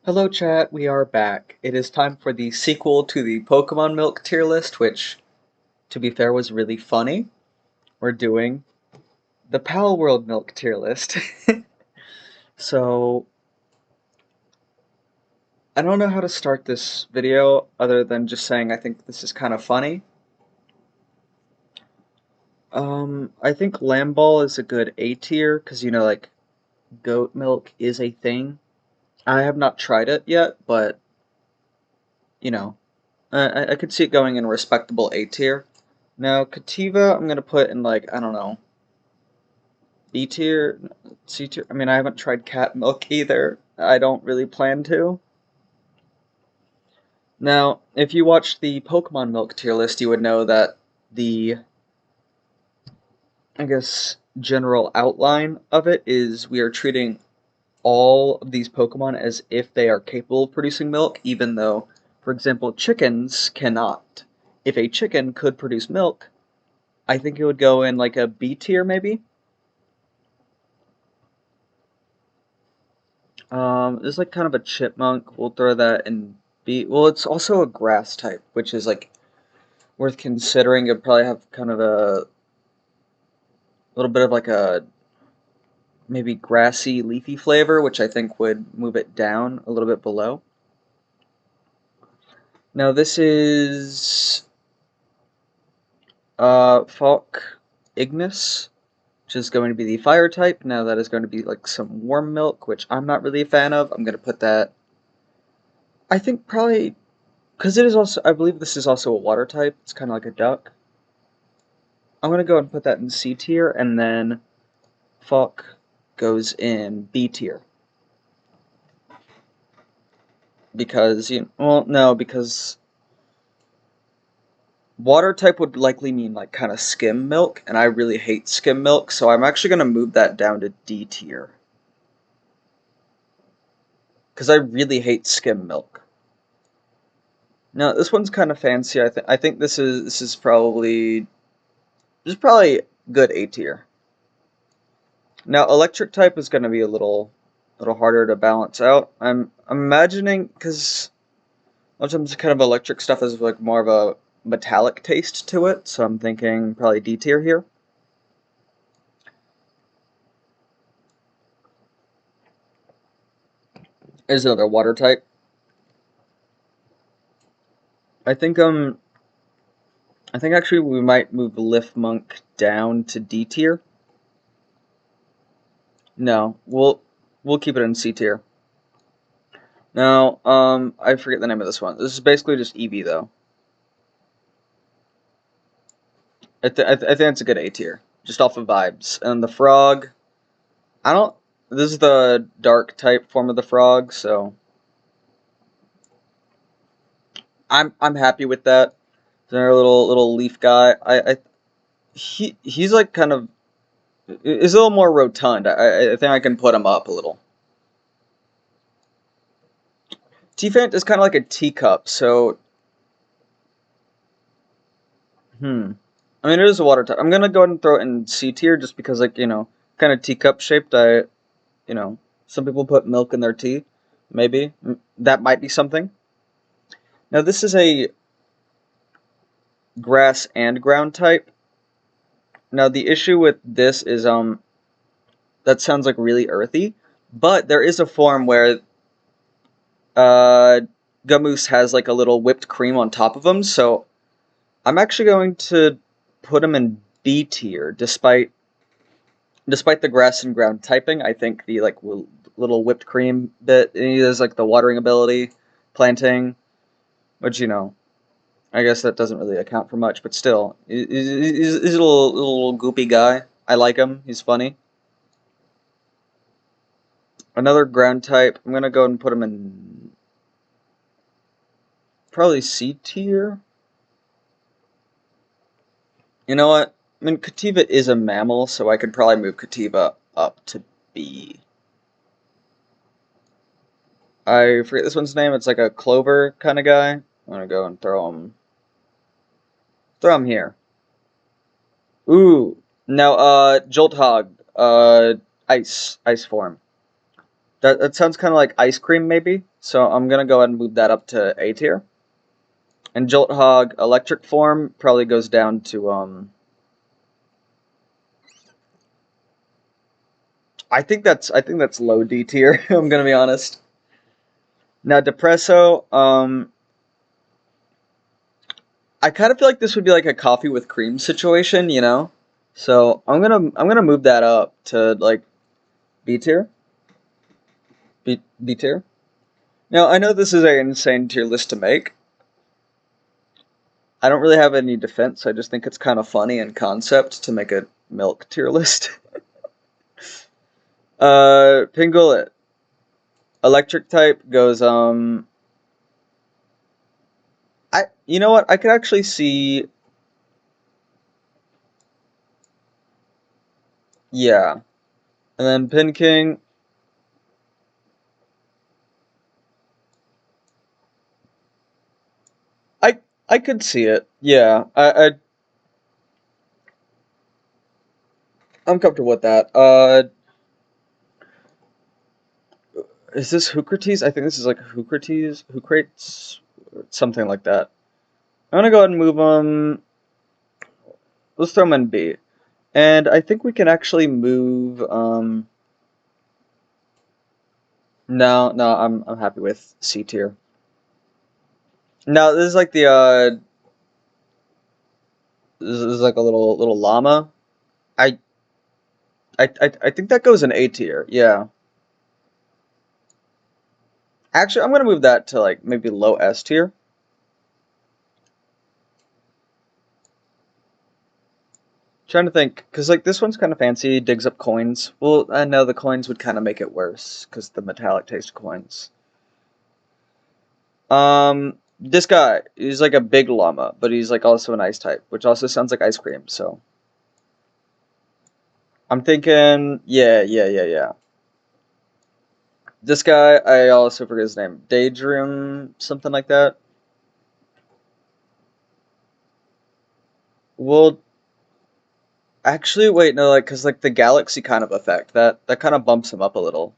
Hello chat, we are back. It is time for the sequel to the Pokemon Milk tier list, which, to be fair, was really funny. We're doing the Palworld Milk tier list. So, I don't know how to start this video other than just saying I think this is kind of funny. I think Lamball is a good A tier, because, like, goat milk is a thing. I have not tried it yet, but, you know, I could see it going in a respectable A tier. Now, Kativa, I'm gonna put in, like, I don't know, B tier, C tier. I mean, I haven't tried cat milk either. I don't really plan to. Now, if you watched the Pokemon milk tier list, you would know that the, I guess, general outline of it is we are treating all of these Pokemon as if they are capable of producing milk, even though, for example, chickens cannot. If a chicken could produce milk, I think it would go in like a B tier, maybe. It's like kind of a chipmunk. We'll throw that in B. Well, it's also a grass type, which is like worth considering. It'd probably have kind of a little bit of like a maybe grassy, leafy flavor, which I think would move it down a little bit below. Now this is Falk Ignis, which is going to be the fire type. Now that is going to be like some warm milk, which I'm not really a fan of. I'm going to put that, I think probably, because it is also, I believe this is also a water type. It's kind of like a duck. I'm going to go and put that in C tier, and then Falk goes in B tier. Because, well, no, because water type would likely mean like kind of skim milk, and I really hate skim milk, so I'm actually going to move that down to D tier. Because I really hate skim milk. Now, this one's kind of fancy. I think this is probably good A tier. Now, electric type is going to be a little harder to balance out. I'm imagining, because a lot of times kind of electric stuff has like more of a metallic taste to it, so I'm thinking probably D tier here. There's another water type. I think actually we might move Lifmunk down to D tier. No, we'll keep it in C tier. Now, I forget the name of this one. This is basically just Eevee though. I think it's a good A tier, just off of vibes. And the frog, I don't. This is the dark type form of the frog, so I'm happy with that. Their little leaf guy. He's like kind of, he's a little more rotund. I think I can put him up a little. T-Fant is kind of like a teacup, so I mean, it is a water type. I'm gonna go ahead and throw it in C tier just because, like, kind of teacup shaped. Some people put milk in their tea. Maybe that might be something. Now this is a grass and ground type. Now the issue with this is that sounds like really earthy, but there is a form where Gamoose has like a little whipped cream on top of him, so I'm actually going to put him in B tier, despite the grass and ground typing. I think the like little whipped cream bit, and he has like the watering ability, planting, which I guess that doesn't really account for much, but still, he's a little goopy guy. I like him. He's funny. Another ground type. I'm gonna go and put him in probably C tier. You know what? I mean, Kativa is a mammal, so I could probably move Kativa up to B. I forget this one's name. It's like a clover kind of guy. I'm gonna go and throw him here. Ooh. Now, Jolthog, ice form. That sounds kind of like ice cream, maybe. So I'm gonna go ahead and move that up to A tier. And Jolt Hog electric form probably goes down to I think that's low D tier. I'm gonna be honest. Now Depresso, I kind of feel like this would be like a coffee with cream situation, you know. So I'm gonna move that up to like B tier. B tier. Now I know this is an insane tier list to make. I don't really have any defense. I just think it's kind of funny in concept to make a milk tier list. Pinglet. Electric type goes you know what? I could actually see, yeah. And then Pin King. I could see it. Yeah. I'm comfortable with that. Is this Hoocrates? I think this is like Hoocrates, something like that. I'm gonna go ahead and move them. Let's throw them in B. And I think we can actually move. No, I'm happy with C tier. Now this is like the this is like a little llama. I I think that goes in A tier. Yeah. Actually, I'm gonna move that to like maybe low S tier. Trying to think, because like this one's kind of fancy, digs up coins. Well, I know the coins would kind of make it worse because the metallic taste coins. This guy, he's like a big llama, but he's like also an ice type, which also sounds like ice cream. So I'm thinking, yeah. This guy, I also forget his name, Daydream, something like that. Well, actually, wait, no, like, cause like the galaxy kind of effect that kind of bumps him up a little.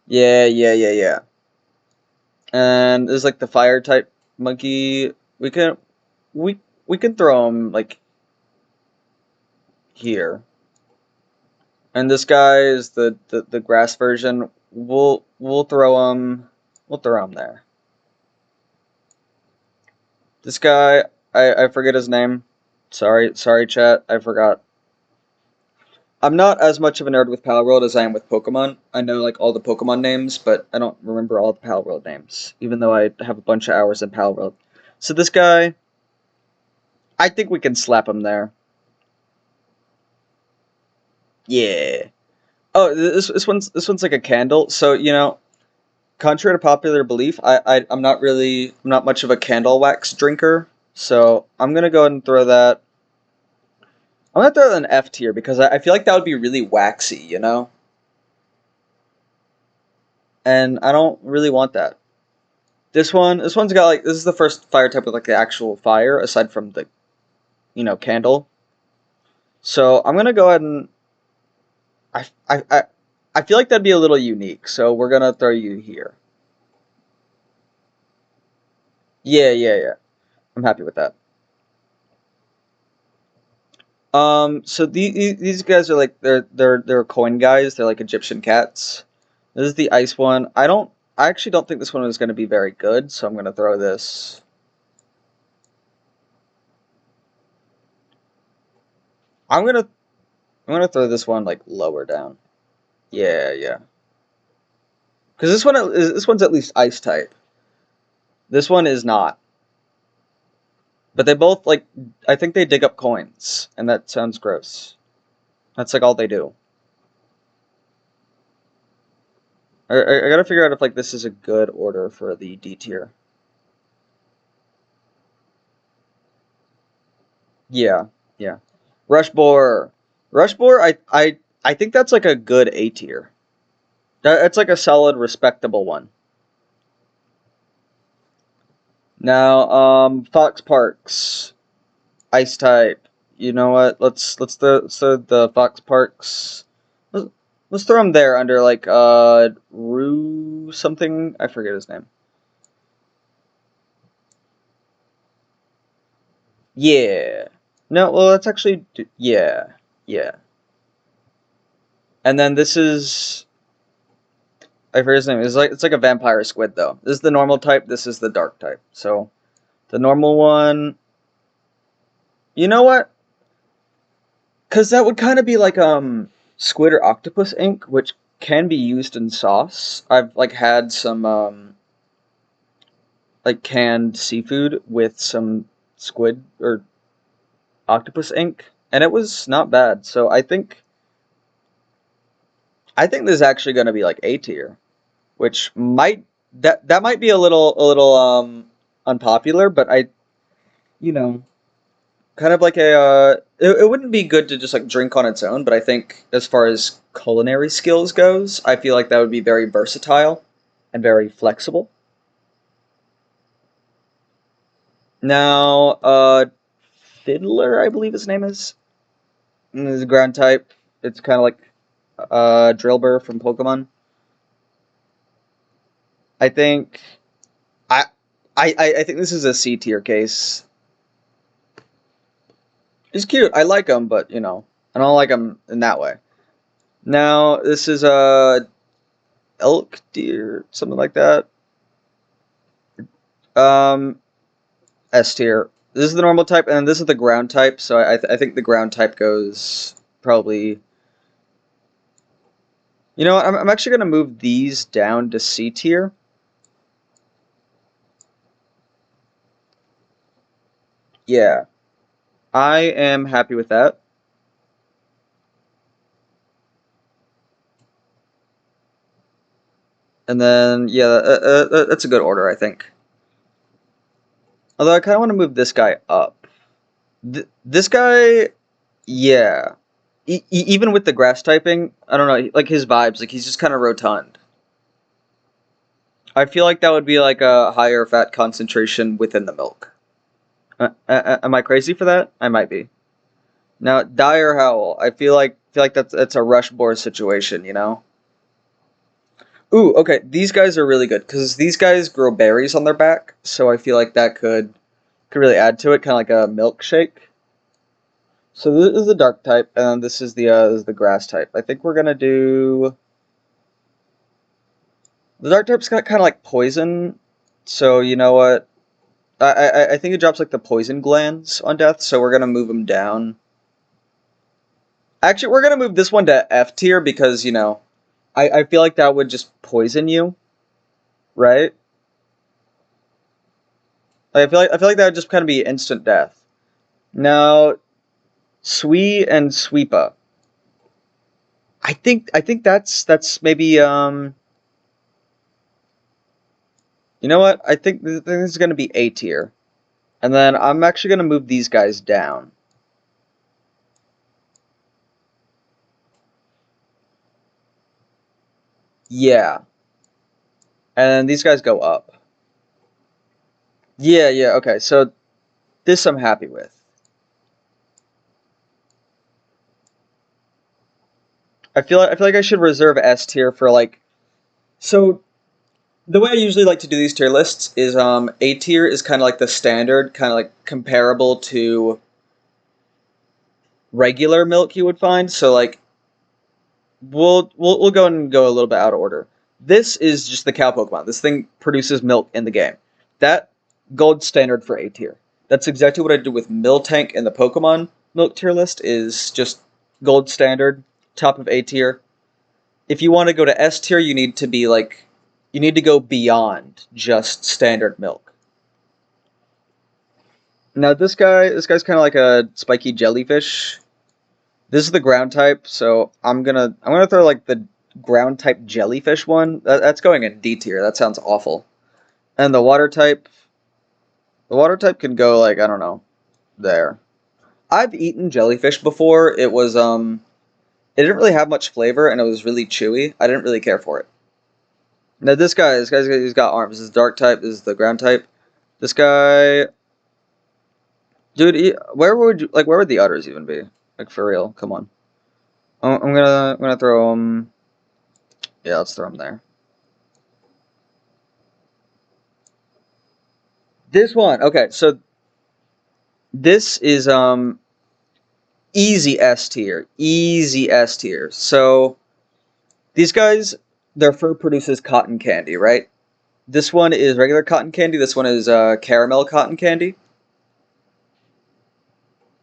Yeah. And there's like the fire type monkey. We we can throw him like here. And this guy is the grass version. We'll throw him there. This guy, I forget his name. Sorry, chat. I forgot. I'm not as much of a nerd with Palworld as I am with Pokemon. I know like all the Pokemon names, but I don't remember all the Palworld names, even though I have a bunch of hours in Palworld. So this guy, I think we can slap him there. Yeah. Oh, this one's like a candle. So you know, contrary to popular belief, I'm not much of a candle wax drinker. So I'm gonna go ahead and throw that. I'm gonna throw that in F tier because I feel like that would be really waxy, you know, and I don't really want that. This one's got like this is the first fire type with like the actual fire aside from the candle. So I'm gonna go ahead and I I I, I feel like that'd be a little unique. So we're gonna throw you here. Yeah. I'm happy with that. So these guys are like they're coin guys. They're like Egyptian cats. This is the ice one. I actually don't think this one is going to be very good, so I'm going to throw this. I'm gonna I'm gonna throw this one like lower down. Yeah. Because this one's at least ice type. This one is not. But they both like I think they dig up coins, and that sounds gross. That's like all they do. I gotta figure out if like this is a good order for the D tier. Yeah. Rush Boar. Rush Boar, I think that's like a good A tier. That's like a solid, respectable one. Now, Fox Parks, Ice type. You know what? Let's throw the Fox Parks. Let's, Let's throw him there under like Rue something. I forget his name. Yeah. No, well that's actually yeah. Yeah. And then this is I forget his name. It's like a vampire squid though. This is the normal type, this is the dark type. So the normal one, you know what? Cuz that would kind of be like squid or octopus ink, which can be used in sauce. I've like had some like canned seafood with some squid or octopus ink, and it was not bad. So I think this is actually going to be like A tier, which might that might be a little unpopular, but you know kind of like it wouldn't be good to just like drink on its own, but I think as far as culinary skills goes, I feel like that would be very versatile and very flexible. Now, Fiddler, I believe his name is a ground type. It's kind of like Drillbur from Pokemon. I think I I think this is a C tier case. He's cute. I like him, but I don't like him in that way. Now this is a elk deer, something like that. Um, S tier. This is the normal type, and this is the ground type. So I think the ground type goes probably. You know what? I'm actually gonna move these down to C tier. Yeah, I am happy with that. And then yeah, that's a good order, I think. Although I kind of want to move this guy up. This guy, yeah. Even with the grass typing, I don't know, like his vibes, like he's just kind of rotund. I feel like that would be like a higher fat concentration within the milk. Am I crazy for that? I might be. Now, dire howl. I feel like that's a rush boar situation, you know. Ooh, okay. These guys are really good because these guys grow berries on their back, so I feel like that could really add to it, kind of like a milkshake. So this is the dark type, and this is the grass type. I think we're gonna do the dark type's got kind of like poison, so you know what? I think it drops like the poison glands on death, so we're gonna move them down. Actually, we're gonna move this one to F tier because I feel like that would just poison you, right? I feel like that would just kind of be instant death. Now, Sui and Sweepa. I think that's maybe you know what? I think this is gonna be A tier. And then I'm actually gonna move these guys down. Yeah. And these guys go up. Yeah, yeah, okay. So this I'm happy with. I feel like I should reserve S tier for like so the way I usually like to do these tier lists is A tier is kind of like the standard, kind of like comparable to regular milk you would find. So like we'll go a little bit out of order. This is just the cow Pokemon. This thing produces milk in the game. That gold standard for A tier. That's exactly what I do with Miltank in the Pokemon milk tier list. Is just gold standard, top of A tier. If you want to go to S tier, you need to go beyond just standard milk. Now this guy's kind of like a spiky jellyfish. This is the ground type, so I'm gonna throw like the ground type jellyfish one. That's going in D tier. That sounds awful. And the water type can go like I don't know there. I've eaten jellyfish before. It didn't really have much flavor and it was really chewy. I didn't really care for it. Now this guy's he's got arms. This is dark type. This is the ground type. This guy, dude, where would the udders even be? Like for real? Come on. I'm gonna throw him. Yeah, let's throw him there. This one, okay, so this is easy S tier. Easy S tier. So these guys, their fur produces cotton candy, right? This one is regular cotton candy. This one is caramel cotton candy.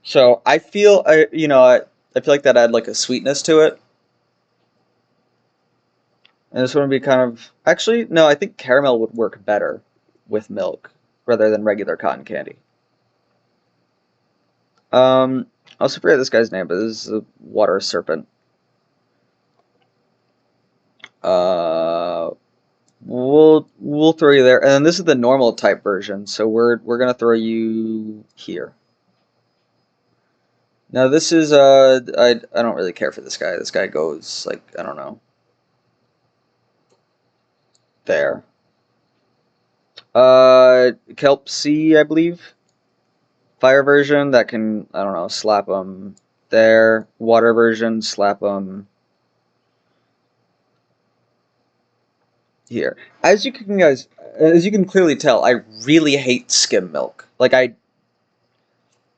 So I feel, I feel like that add like a sweetness to it. And this one would be kind of, actually, no, I think caramel would work better with milk rather than regular cotton candy. I also forget this guy's name, but this is a water serpent. Uh, we'll throw you there, and then this is the normal type version, so we're gonna throw you here. Now this is I don't really care for this guy. This guy goes like, I don't know, there. Kelp C, I believe. Fire version that can, I don't know, slap them there. Water version, slap them here. As you can clearly tell, I really hate skim milk. Like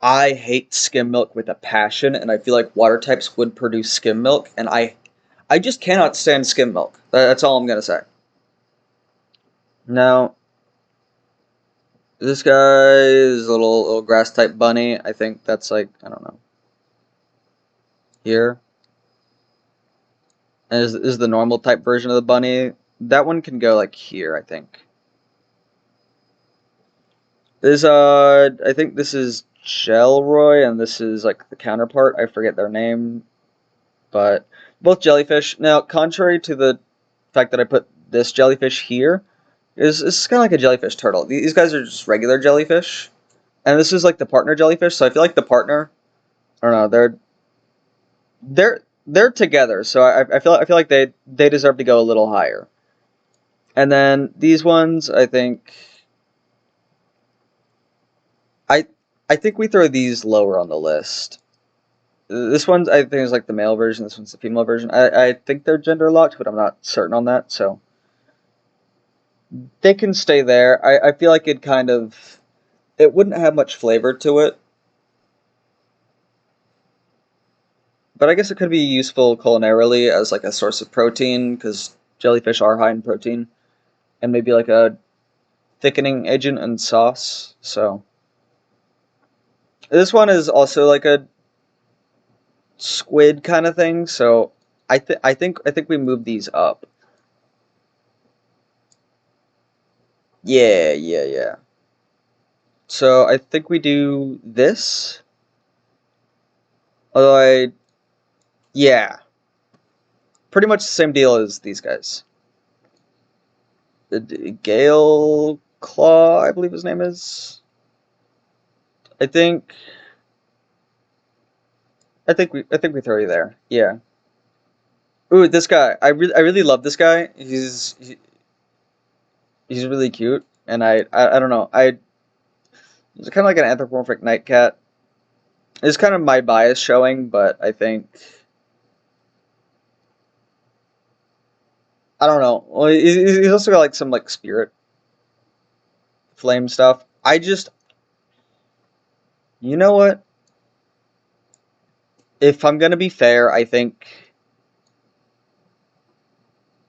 I hate skim milk with a passion, and I feel like water types would produce skim milk, and I just cannot stand skim milk. That's all I'm gonna say. Now, this guy is a little grass type bunny. I think that's like, I don't know, here. And is the normal type version of the bunny. That one can go like here, I think. I think this is Gelroy, and this is like the counterpart. I forget their name, but both jellyfish. Now, contrary to the fact that I put this jellyfish here, is kind of like a jellyfish turtle. These guys are just regular jellyfish, and this is like the partner jellyfish. So I feel like the partner, I don't know, they're together. So I feel like they deserve to go a little higher. And then these ones, I think. I I think we throw these lower on the list. This one I think is like the male version. This one's the female version. I think they're gender locked, but I'm not certain on that. So they can stay there. I feel like it wouldn't have much flavor to it, but I guess it could be useful culinarily as like a source of protein because jellyfish are high in protein, and maybe like a thickening agent in sauce. So this one is also like a squid kind of thing. So I think we move these up. Yeah, yeah, yeah. So I think we do this. Although yeah, pretty much the same deal as these guys. Gale Claw, I believe his name is. I think, I think we throw you there. Yeah. Ooh, this guy. I really love this guy. He's really cute, and I don't know. He's kind of like an anthropomorphic night cat. It's kind of my bias showing, but I think I don't know. Well, he's also got like some like spirit flame stuff. You know what? If I'm gonna be fair, I think,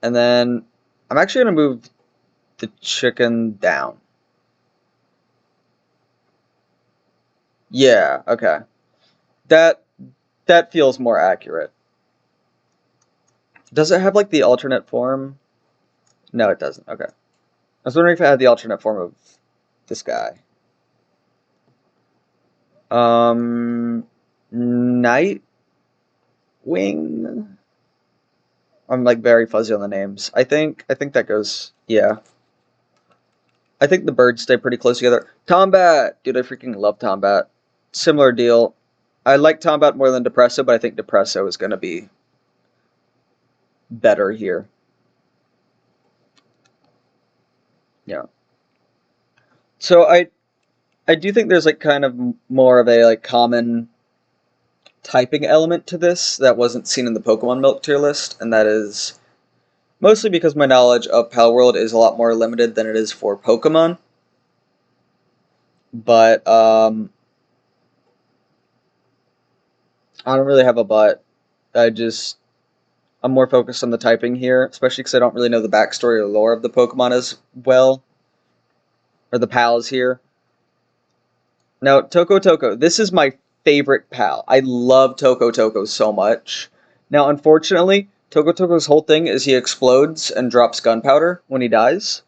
and then I'm actually gonna move the chicken down. Yeah, okay. That that feels more accurate. Does it have like the alternate form? No, it doesn't. Okay. I was wondering if it had the alternate form of this guy. Nightwing. I'm like very fuzzy on the names. I think that goes. Yeah. I think the birds stay pretty close together. Tombat, dude, I freaking love Tombat. Similar deal. I like Tombat more than Depresso, but I think Depresso is gonna be better here. Yeah. So I do think there's like kind of more of a like common typing element to this that wasn't seen in the Pokemon Milk tier list, and that is Mostly because my knowledge of Palworld is a lot more limited than it is for Pokemon. But, I don't really have a but. I'm more focused on the typing here, especially because I don't really know the backstory or lore of the Pokemon as well. Or the pals here. Now, Toko Toko. This is my favorite pal. I love Toko Toko so much. Now, unfortunately, Toko Toko's whole thing is he explodes and drops gunpowder when he dies.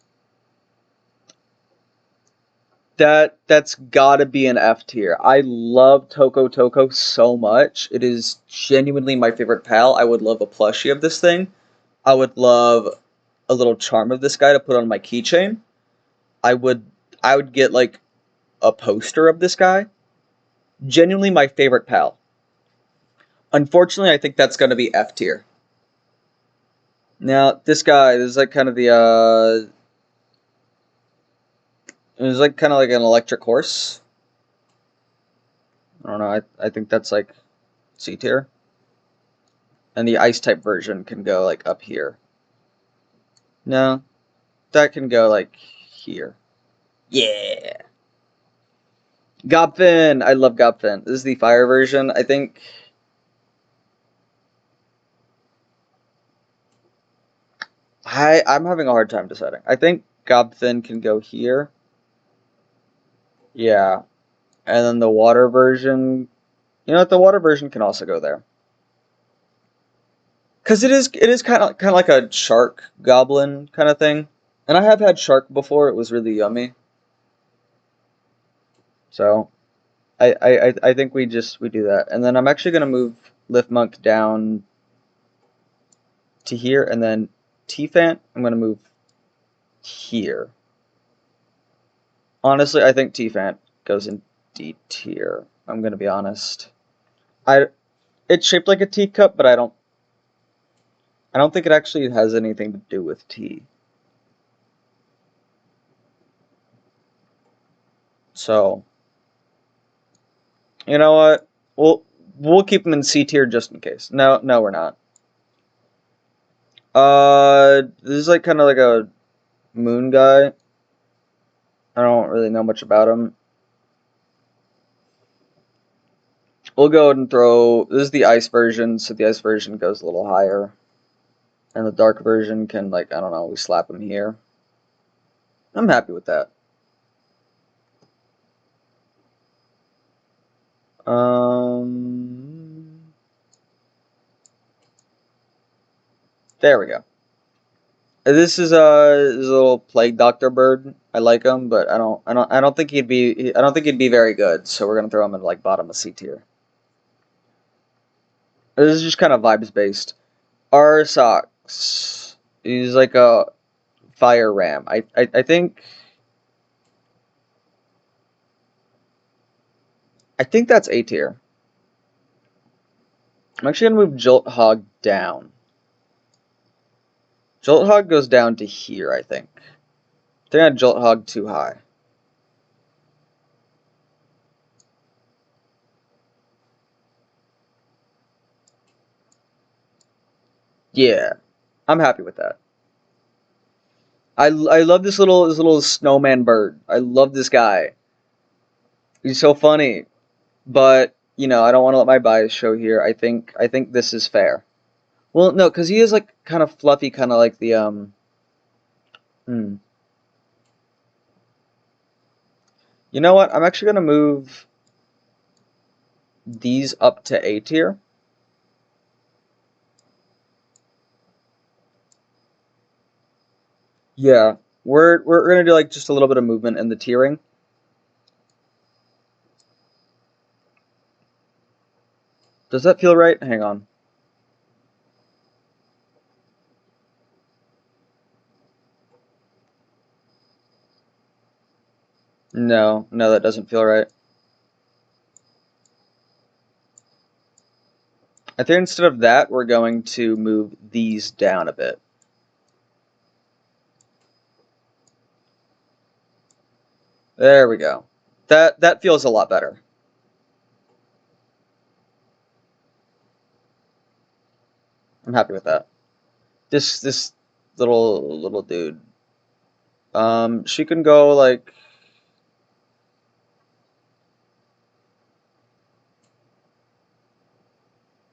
That's gotta be an F tier. I love Toko Toko so much. It is genuinely my favorite pal. I would love a plushie of this thing. I would love a little charm of this guy to put on my keychain. I would I would get like a poster of this guy. Genuinely my favorite pal. Unfortunately, I think that's gonna be F tier. Now, this guy, this is like kind of the it was like kind of like an electric horse. I don't know. I think that's like C tier. And the ice type version can go like up here. No, that can go like here. Yeah. Gobfin! I love Gobfin. This is the fire version. I think I'm having a hard time deciding. I think Gobfin can go here. Yeah. And then the water version, you know what, the water version can also go there. Cuz it is kind of like a shark goblin kind of thing. And I have had shark before. It was really yummy. So, I think we do that. And then I'm actually going to move Liftmonk down to here, and then T-Fant I'm going to move here. Honestly, I think T-Fant goes in D tier. I'm going to be honest. It's shaped like a teacup, but I don't think it actually has anything to do with tea. So, you know what? We'll keep him in C tier just in case. No, we're not. This is like kind of like a moon guy. I don't really know much about him. We'll go ahead and throw. This is the ice version, so the ice version goes a little higher. And the dark version can, like, I don't know, we slap him here. I'm happy with that. There we go. This is a little plague doctor bird. I like him, but I don't think he'd be very good. So we're gonna throw him in like bottom of C tier. This is just kind of vibes based. Arsox. He's like a fire ram. I think that's A tier. I'm actually gonna move Jolt Hog down. Jolt Hog goes down to here, I think. I think I had Jolt Hog too high. Yeah, I'm happy with that. I love this little snowman bird. I love this guy. He's so funny. But, you know, I don't want to let my bias show here. I think this is fair. Well, no, because he is like kind of fluffy, kind of like the Hmm. You know what? I'm actually gonna move these up to A tier. Yeah, we're gonna do like just a little bit of movement in the tiering. Does that feel right? Hang on. No, that doesn't feel right. I think instead of that, we're going to move these down a bit. There we go. That feels a lot better. I'm happy with that. This little dude. She can go like.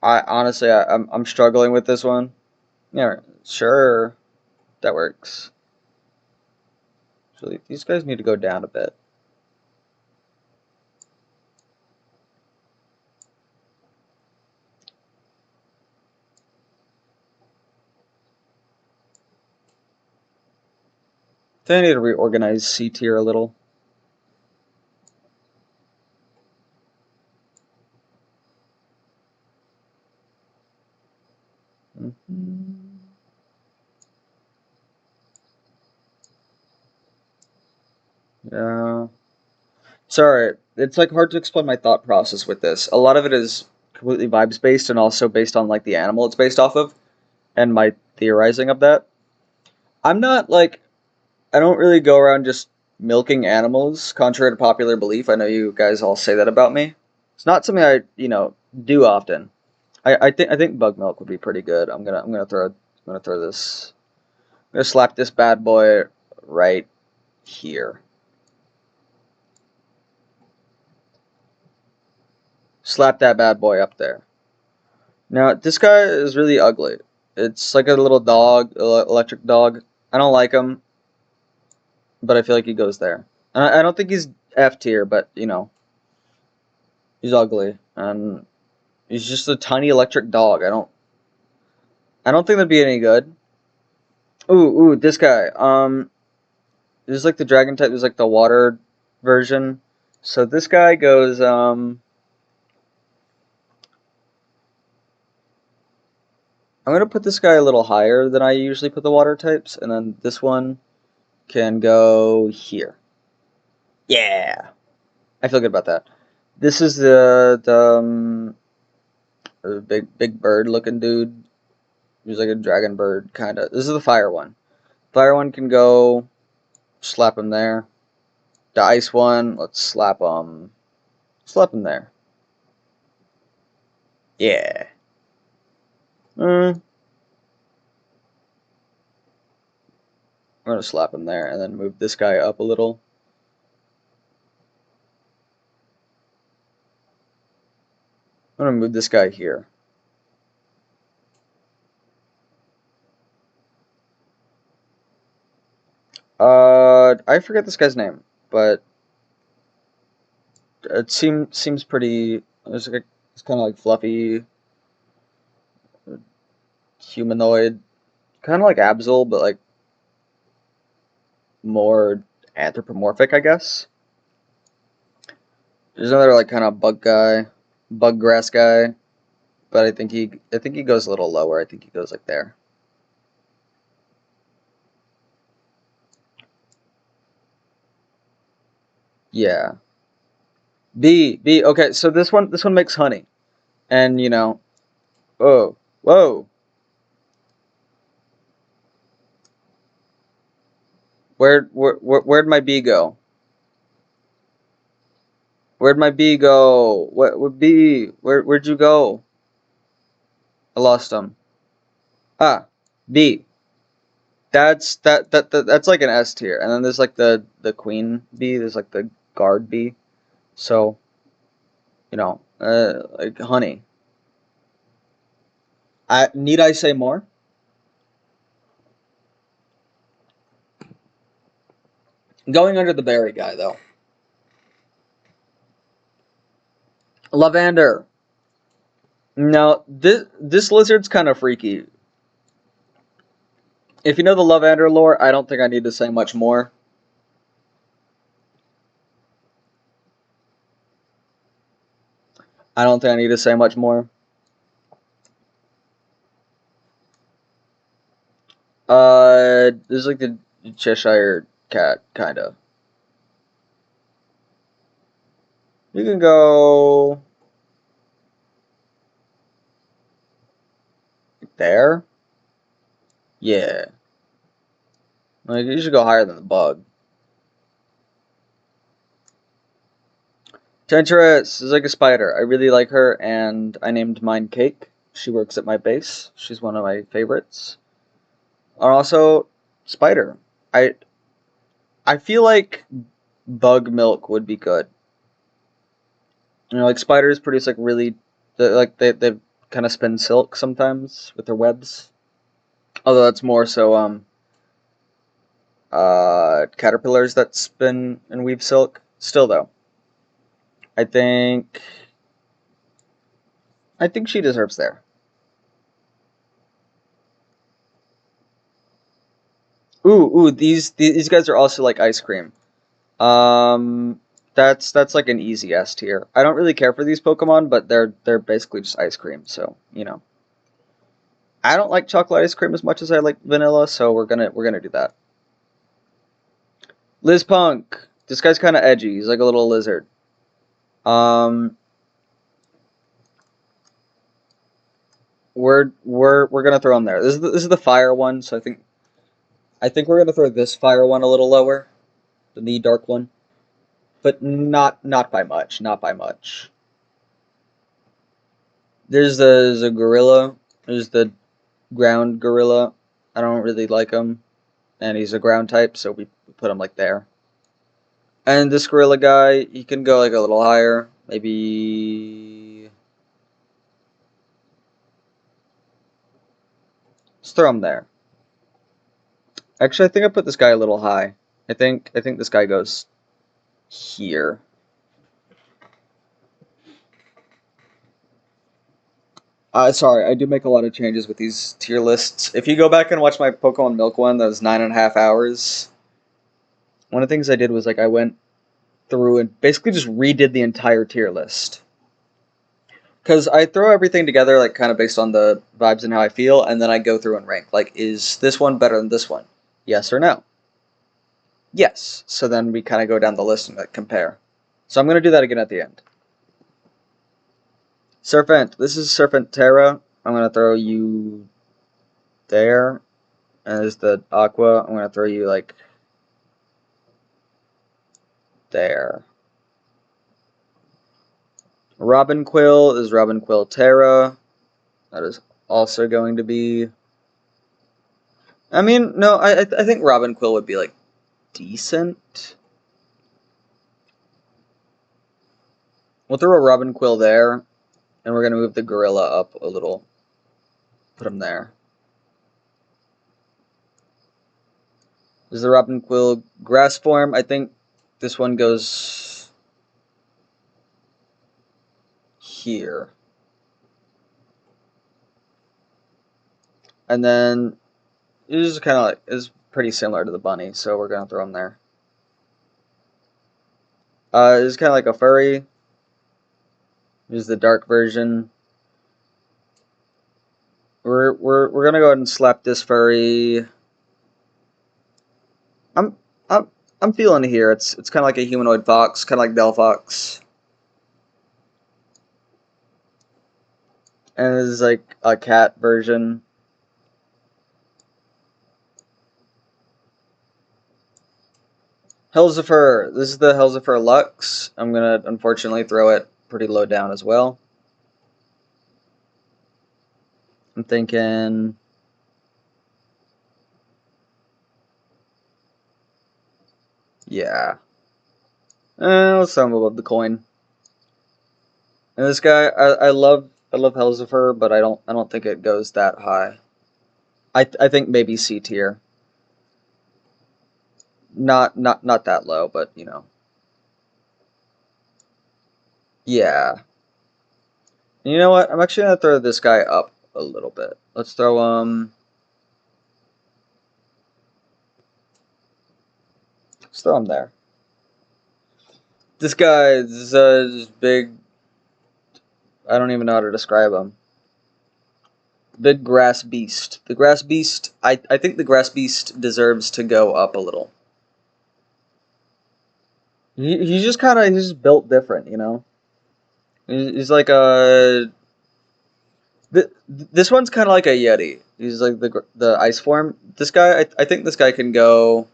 I'm struggling with this one. Yeah, sure, that works. So these guys need to go down a bit. They need to reorganize C tier a little. Yeah. Sorry, it's like hard to explain my thought process with this. A lot of it is completely vibes based and also based on like the animal it's based off of and my theorizing of that. I'm not like I don't really go around just milking animals, contrary to popular belief. I know you guys all say that about me. It's not something I, do often. I think bug milk would be pretty good. I'm gonna throw this. I'm gonna slap this bad boy right here. Slap that bad boy up there. Now this guy is really ugly. It's like a little dog, electric dog. I don't like him, but I feel like he goes there. And I don't think he's F tier, but he's ugly and he's just a tiny electric dog. I don't think that'd be any good. Ooh, this guy. This is like the dragon type. This is like the water version. So this guy goes. I'm gonna put this guy a little higher than I usually put the water types, and then this one can go here. Yeah, I feel good about that. This is the big bird looking dude. He's like a dragon bird kind of. This is the fire one. Fire one can go. Slap him there. The ice one, let's slap him. Slap him there. Yeah. I'm gonna slap him there and then move this guy up a little. I'm gonna move this guy here. I forget this guy's name, but it seems pretty. It's kind of like fluffy, humanoid, kind of like Absol, but like more anthropomorphic, I guess. There's another like kind of bug guy, bug grass guy, but I think he goes a little lower. I think he goes like there. Yeah. B. Okay, so this one makes honey, and whoa, whoa. Where'd my bee go? Where'd my bee go? What bee? Where'd you go? I lost him. Ah, B. That's like an S tier, and then there's like the queen bee. There's like the guard bee. So like honey. Need I say more? Going under the berry guy though. Lavender. Now this lizard's kind of freaky. If you know the Lavender lore, I don't think I need to say much more. I don't think I need to say much more. This is like the Cheshire cat, kind of. You can go there. Yeah. Like, you should go higher than the bug. Tentress is like a spider. I really like her, and I named mine Cake. She works at my base. She's one of my favorites. And also, spider. I I feel like bug milk would be good. You know, like spiders produce like really, they kind of spin silk sometimes with their webs. Although that's more so caterpillars that spin and weave silk. Still though, I think I think she deserves there. Ooh, these guys are also like ice cream. Um, that's like an easy S tier. I don't really care for these Pokemon, but they're basically just ice cream, so you know. I don't like chocolate ice cream as much as I like vanilla, so we're gonna do that. Liz Punk. This guy's kind of edgy. He's like a little lizard. Um, we're gonna throw him there. This is the fire one, so I think we're gonna throw this fire one a little lower than the dark one, but not by much. Not by much. There's a gorilla. There's the ground gorilla. I don't really like him, and he's a ground type, so we put him like there. And this gorilla guy, he can go like a little higher, maybe. Let's throw him there. Actually, I think I put this guy a little high. I think this guy goes here. Sorry, I do make a lot of changes with these tier lists. If you go back and watch my Pokemon Milk one, that was 9.5 hours. One of the things I did was like I went through and basically just redid the entire tier list. Because I throw everything together like kind of based on the vibes and how I feel, and then I go through and rank. Like, is this one better than this one? Yes or no? Yes. So then we kind of go down the list and like, compare. So I'm going to do that again at the end. Serpent. This is Serpent Terra. I'm going to throw you there. And there's the Aqua. I'm going to throw you like there. Robin Quill is Robin Quill Terra. That is also going to be... I mean, no, I think Robin Quill would be like decent. We'll throw a Robin Quill there, and we're going to move the gorilla up a little. Put him there. This is the Robin Quill grass form. I think this one goes here. And then this is kind of like, is pretty similar to the bunny, so we're going to throw him there. This is kind of like a furry. This is the dark version. We're gonna go ahead and slap this furry. I'm I'm I'm feeling it here. It's kind of like a humanoid fox, kind of like Delphox, and this is like a cat version. Helzifer. This is the Helzifer Lux. I'm gonna unfortunately throw it pretty low down as well. I'm thinking. Yeah. Let's throw him above the coin. And this guy, I love Helzifer, but I don't think it goes that high. I think maybe C tier. Not that low, but you know. Yeah. You know what? I'm actually gonna throw this guy up a little bit. Let's throw let's throw him there. This guy is just big. I don't even know how to describe him. Big grass beast. The grass beast. I think the grass beast deserves to go up a little. He's just kind of he's just built different, you know. He's like a. This one's kind of like a Yeti. He's like the ice form. This guy, I think this guy can go.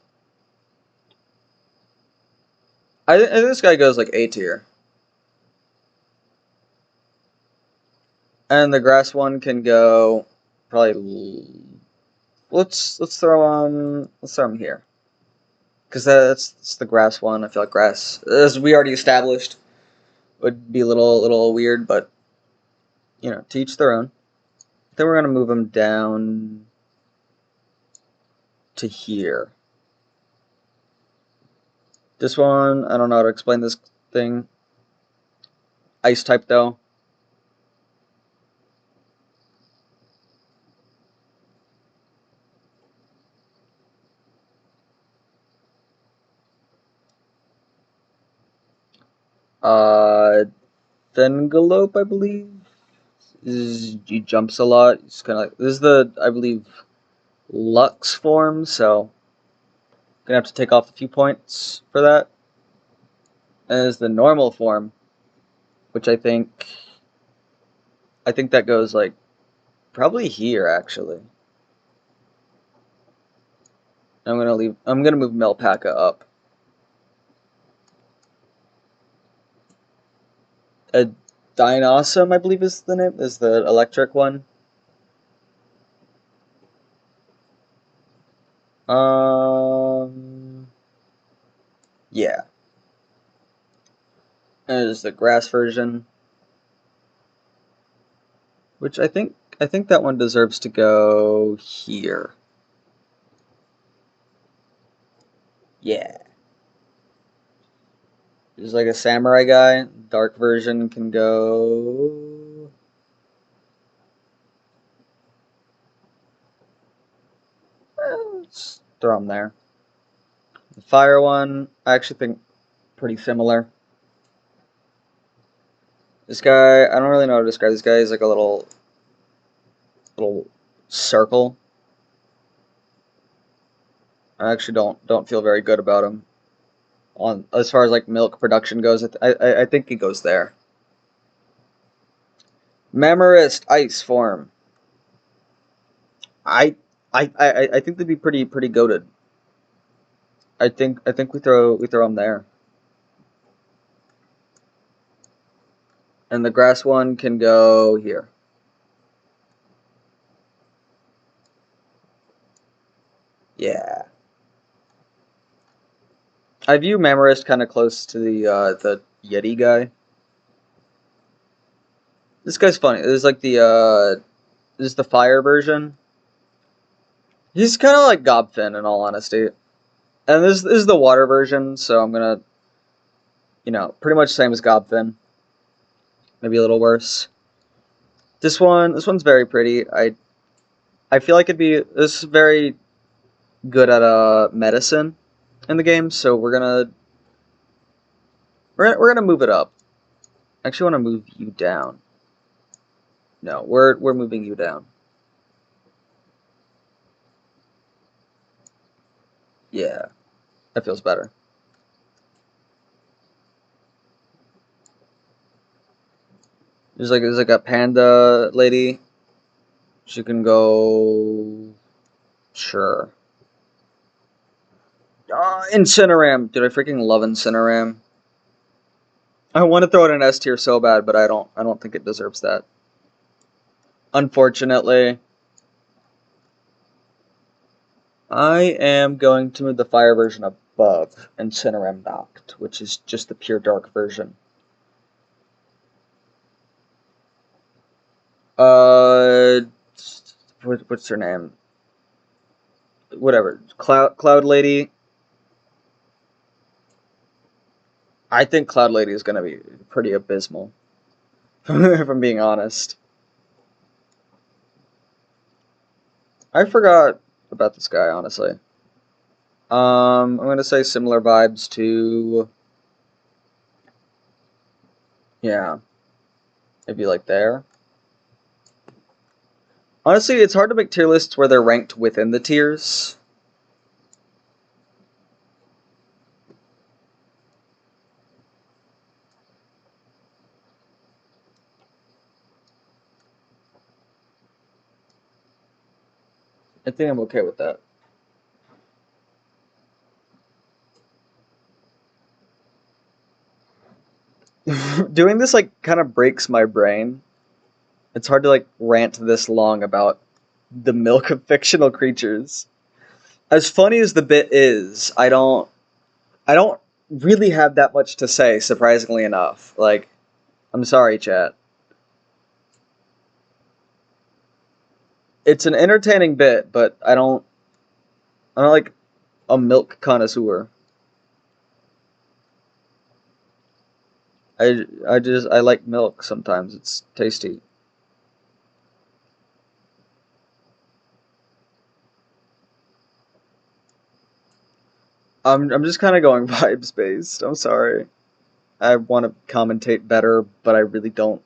I think this guy goes like A tier. And the grass one can go probably Let's throw him here. Because that's the grass one. I feel like grass, as we already established, would be a little weird, but you know, to each their own. Then we're gonna move him down to here. This one, I don't know how to explain this thing. Ice type though. Thingalope, I believe. He jumps a lot. He's kind of like, this is the, I believe, Lux form, so gonna have to take off a few points for that. And there's the normal form, which I think that goes like probably here actually. I'm gonna move Melpaka up. A Dinosaur, I believe is the name, is the electric one. Yeah. And there's the grass version, which I think that one deserves to go here. Yeah. There's like a samurai guy. Dark version can go. Let's throw him there. The fire one, I actually think pretty similar. This guy, I don't really know how to describe this guy. He's like a little circle. I actually don't feel very good about him. On as far as like milk production goes, I think he goes there. Memorist ice form. I think they'd be pretty goated. I think we throw him there. And the grass one can go here. Yeah. I view Memorist kind of close to the Yeti guy. This guy's funny. This is like this is the fire version. He's kind of like Gobfin in all honesty. And this is the water version, so I'm gonna, you know, pretty much same as Gobfin. Maybe a little worse. This one's very pretty. I feel like this is very good at medicine in the game, so we're gonna move it up. I actually want to move you down. No, we're moving you down. Yeah, that feels better. There's like a panda lady. She can go. Sure. Incineram. Dude, I freaking love Incineram. I want to throw it in S tier so bad, but I don't think it deserves that. Unfortunately. I am going to move the fire version above Incineram Noct, which is just the pure dark version. What's her name? Whatever. Cloud Lady. I think Cloud Lady is going to be pretty abysmal, if I'm being honest. I forgot about this guy, honestly. I'm going to say similar vibes to... Yeah. Maybe like there. Honestly, it's hard to make tier lists where they're ranked within the tiers. I think I'm okay with that. Doing this kind of breaks my brain. It's hard to rant this long about The milk of fictional creatures. As funny as the bit is, I don't really have that much to say, surprisingly enough. Like, I'm sorry, chat. It's an entertaining bit, but I'm not like a milk connoisseur. I like milk sometimes. It's tasty. I'm just kind of going vibes based. I'm sorry. I want to commentate better, but I really don't.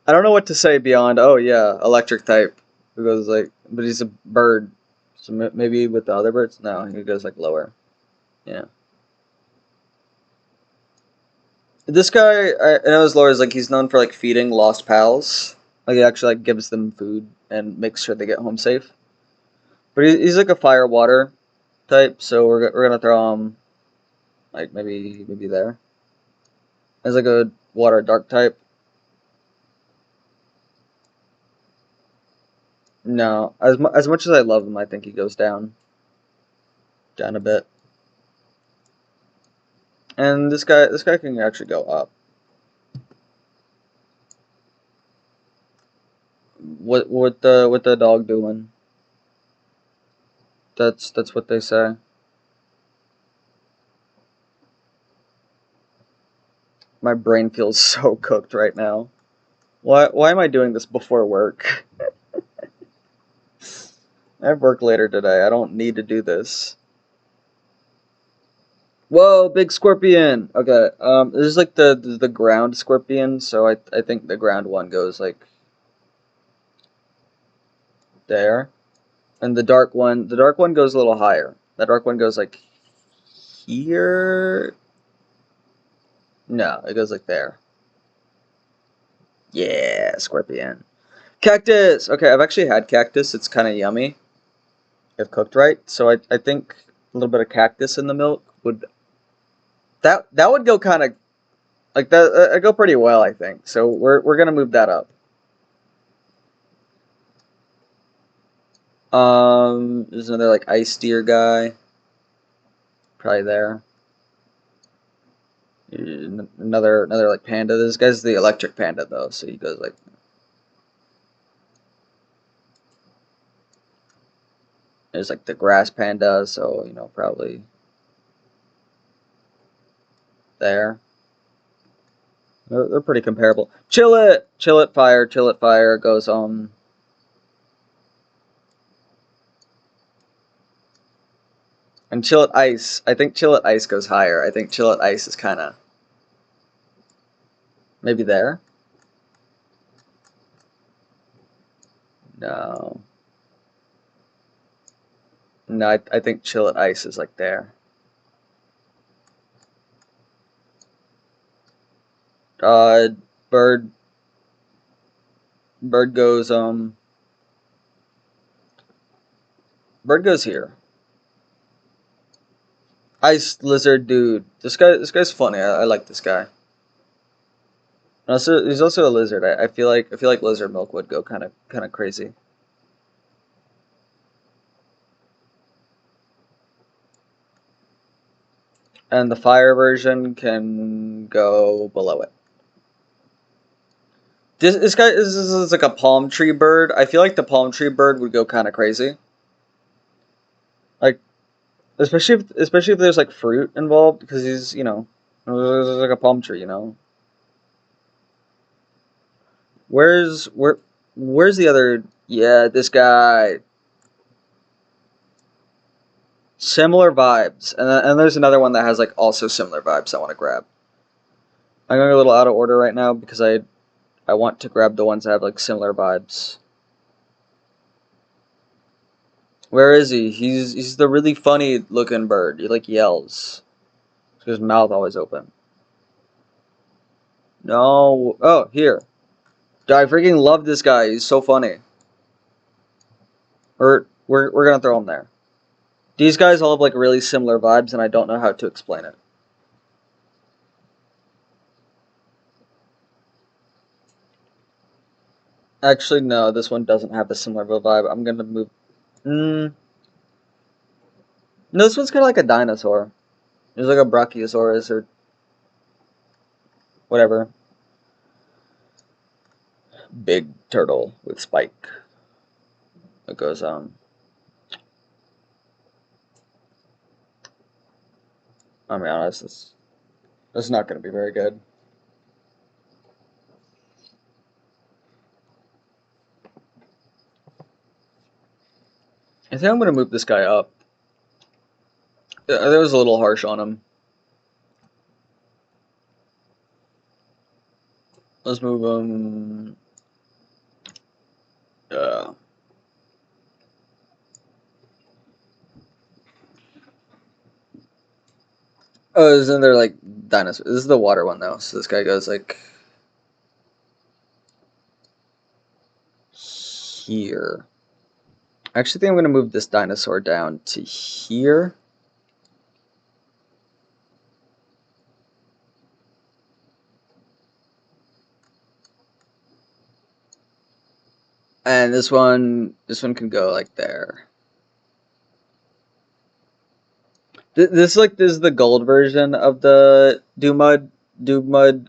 I don't know what to say beyond. Oh yeah, electric type. Because like, but he's a bird, so maybe with the other birds. No, he goes like lower. Yeah. This guy, I know his lore is like he's known for like feeding lost pals. Like he actually like gives them food and makes sure they get home safe. But he's like a fire water type, so we're gonna throw him like maybe there. As like a water dark type. No, as much as I love him, I think he goes down a bit. And this guy can actually go up. What the dog doing? That's what they say. My brain feels so cooked right now. Why am I doing this before work? I have work later today. I don't need to do this. Whoa, big scorpion. Okay, this is like the ground scorpion, so I think the ground one goes like there, and the dark one goes a little higher. The dark one goes like here. No, it goes like there. Yeah, scorpion. Cactus. Okay, I've actually had cactus. It's kind of yummy if cooked right. So I think a little bit of cactus in the milk would that would go kind of like that. It'd go pretty well, I think. So we're gonna move that up. There's another like ice deer guy, probably there. Another like panda. This guy's the electric panda though, so he goes like. There's like the grass panda, so probably there. They're pretty comparable. Chill it, fire goes and chill it ice. I think chill it ice goes higher. I think chill it ice is kind of maybe there. No, no, I think chill it ice is like there. Uh, bird bird goes bird goes here. Ice lizard dude. This guy's funny. I like this guy. Also, he's also a lizard. I feel like lizard milk would go kind of crazy. And the fire version can go below it. This guy is like a palm tree bird. I feel like the palm tree bird would go kind of crazy. Like especially if there's like fruit involved because he's there's like a palm tree. Where's where's the other? Yeah, this guy. Similar vibes, and there's another one that has like also similar vibes I want to grab. I'm going a little out of order right now because I want to grab the ones that have like similar vibes. Where is he? He's the really funny looking bird. He like yells. His mouth always open. No. Oh, here. I freaking love this guy. He's so funny. We're gonna throw him there. These guys all have like really similar vibes, and I don't know how to explain it. Actually, no, this one doesn't have a similar vibe. I'm gonna move. No, this one's kind of like a dinosaur. There's like a Brachiosaurus or whatever. Big turtle with spike. It goes I'll be honest, this is not gonna be very good. I think I'm gonna move this guy up. That was a little harsh on him. Let's move him. Oh, there's another like dinosaur. This is the water one though. So this guy goes like here. I actually think I'm gonna move this dinosaur down to here. And this one can go like there. This is the gold version of the Doomud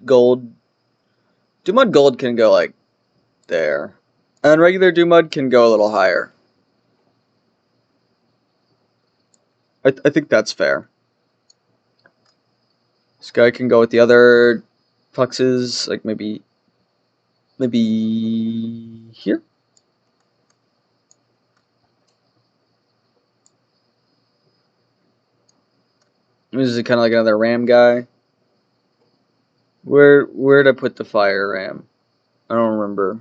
Gold. Doomud Gold can go like there, and regular Doomud can go a little higher. I think that's fair. This guy can go with the other foxes, like maybe here. This is kind of like another ram guy. Where'd I put the fire ram? I don't remember.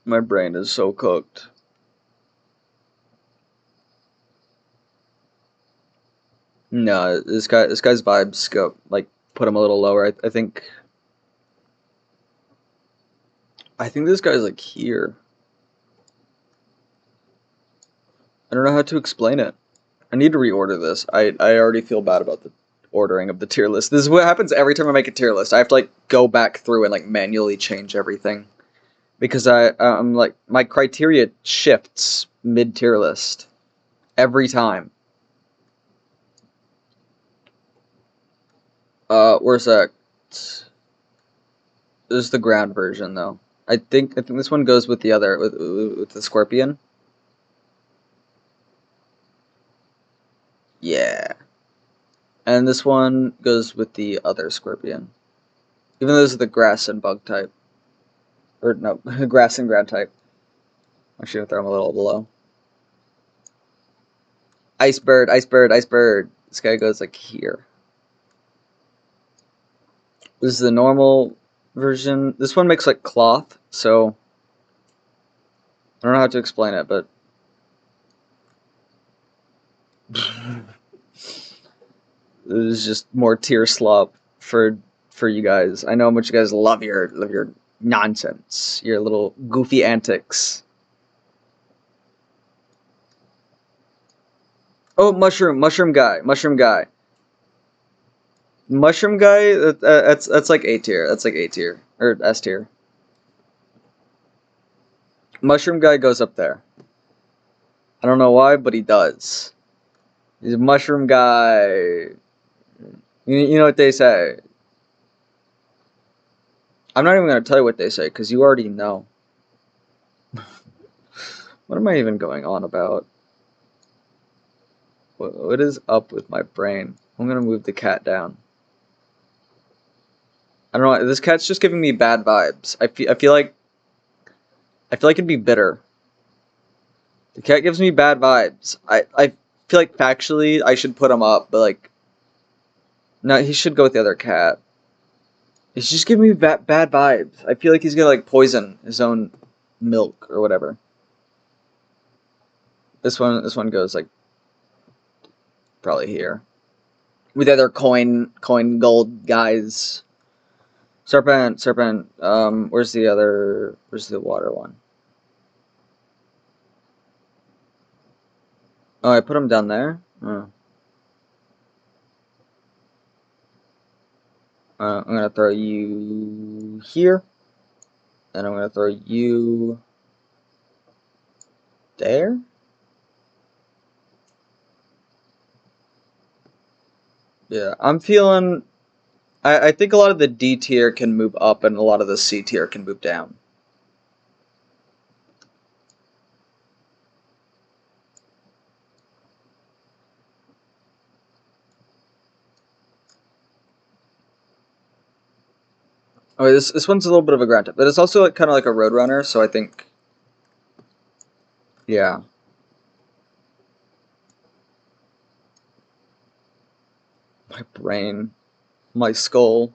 My brain is so cooked. No, this guy's vibes go like put him a little lower. I think this guy's like here. I don't know how to explain it. I need to reorder this. I already feel bad about the ordering of the tier list. This is what happens every time I make a tier list. I have to like go back through and like manually change everything because I'm like my criteria shifts mid tier list every time. Where's that? This is the ground version though. I think this one goes with the other with the scorpion. Yeah. And this one goes with the other scorpion. Even though this is the grass and bug type. Or no, grass and ground type. Actually, I'll throw him a little below. Ice bird, ice bird, ice bird. This guy goes like here. This is the normal version. This one makes like cloth, so I don't know how to explain it, but this is just more tier slop for you guys. I know how much you guys love your nonsense, your little goofy antics. Oh, mushroom guy. Mushroom guy, that's like A tier. That's like A tier or S tier. Mushroom guy goes up there. I don't know why, but he does. He's a mushroom guy. You know what they say. I'm not even gonna tell you what they say because you already know. What am I even going on about? What is up with my brain? I'm gonna move the cat down. I don't know. This cat's just giving me bad vibes. I feel like it'd be bitter. The cat gives me bad vibes. I feel like factually I should put him up, but like, no, he should go with the other cat. He's just giving me bad vibes. I feel like he's gonna like poison his own milk or whatever. This one goes like probably here with the other coin gold guys. Serpent. Where's the water one? Oh, I put him down there. Oh. I'm gonna throw you here. And I'm going to throw you there. Yeah, I'm feeling... I think a lot of the D tier can move up and a lot of the C tier can move down. Oh, this one's a little bit of a ground type, but it's also like, kind of like a Roadrunner, so I think... Yeah. My brain. My skull.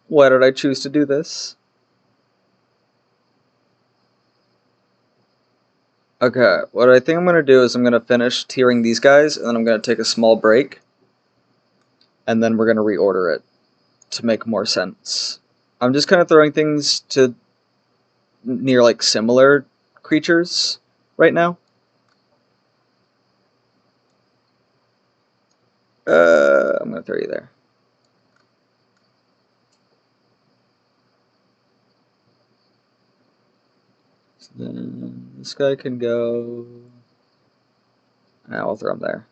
Why did I choose to do this? Okay, what I think I'm going to do is I'm going to finish tiering these guys, and then I'm going to take a small break, and then we're going to reorder it to make more sense. I'm just kind of throwing things to near like similar creatures right now. I'm going to throw you there. So then this guy can go... I'll throw him there.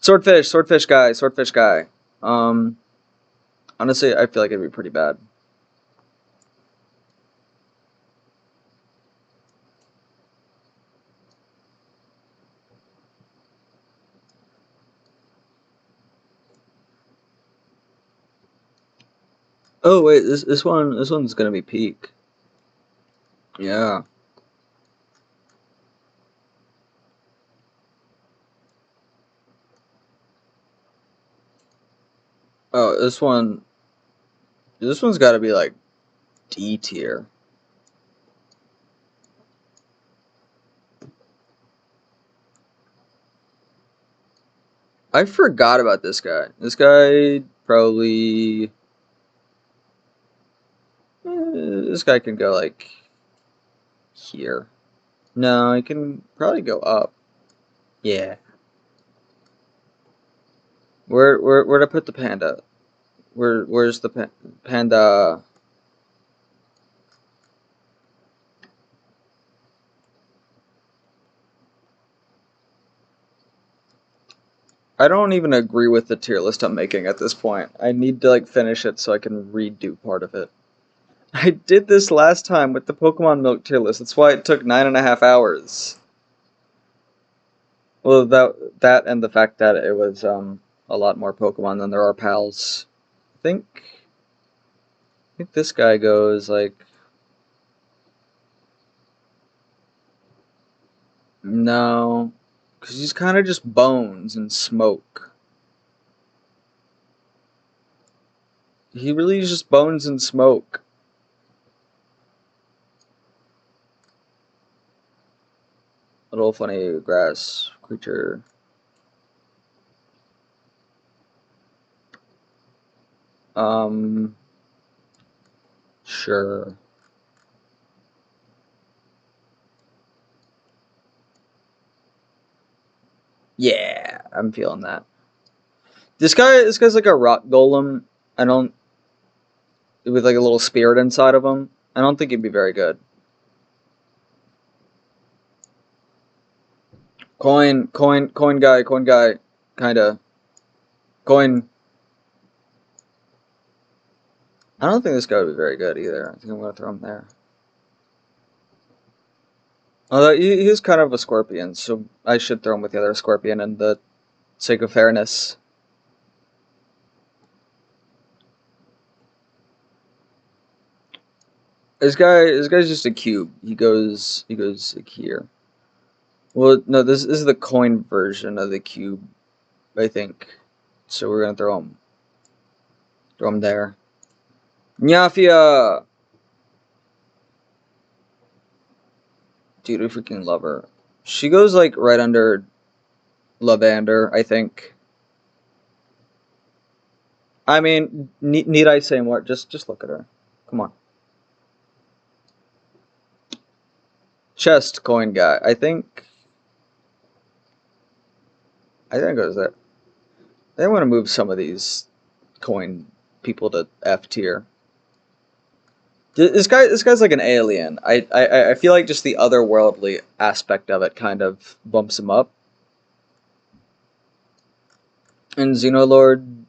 Swordfish guy. Honestly, I feel like it'd be pretty bad. Oh wait, this one's gonna be peak. Yeah. Oh, this one's got to be like D tier. I forgot about this guy. This guy probably... this guy can go like here. No, he can probably go up. Yeah. Where'd I put the panda? Where's the panda? I don't even agree with the tier list I'm making at this point. I need to like finish it so I can redo part of it. I did this last time with the Pokemon Milk tier list. That's why it took 9.5 hours. Well, that and the fact that it was a lot more Pokemon than there are pals. I think this guy goes like... No, because he's kind of just bones and smoke. He really is just bones and smoke. Little funny grass creature. Sure. Yeah, I'm feeling that. This guy's like a rock golem. I don't... With like a little spirit inside of him. I don't think he'd be very good. Coin guy, kinda. Coin. I don't think this guy would be very good either. I think I'm gonna throw him there. Although he's kind of a scorpion, so I should throw him with the other scorpion in the sake of fairness. This guy's just a cube. He goes like here. Well, no, this is the coin version of the cube, I think. So we're gonna throw him there. Nyafia! Dude, I freaking love her. She goes like right under Lavander, I think. I mean, need I say more? Just look at her. Come on. Chest coin guy. I think it goes there. I want to move some of these coin people to F tier. This guy's like an alien. I feel like just the otherworldly aspect of it kind of bumps him up. And Xenolord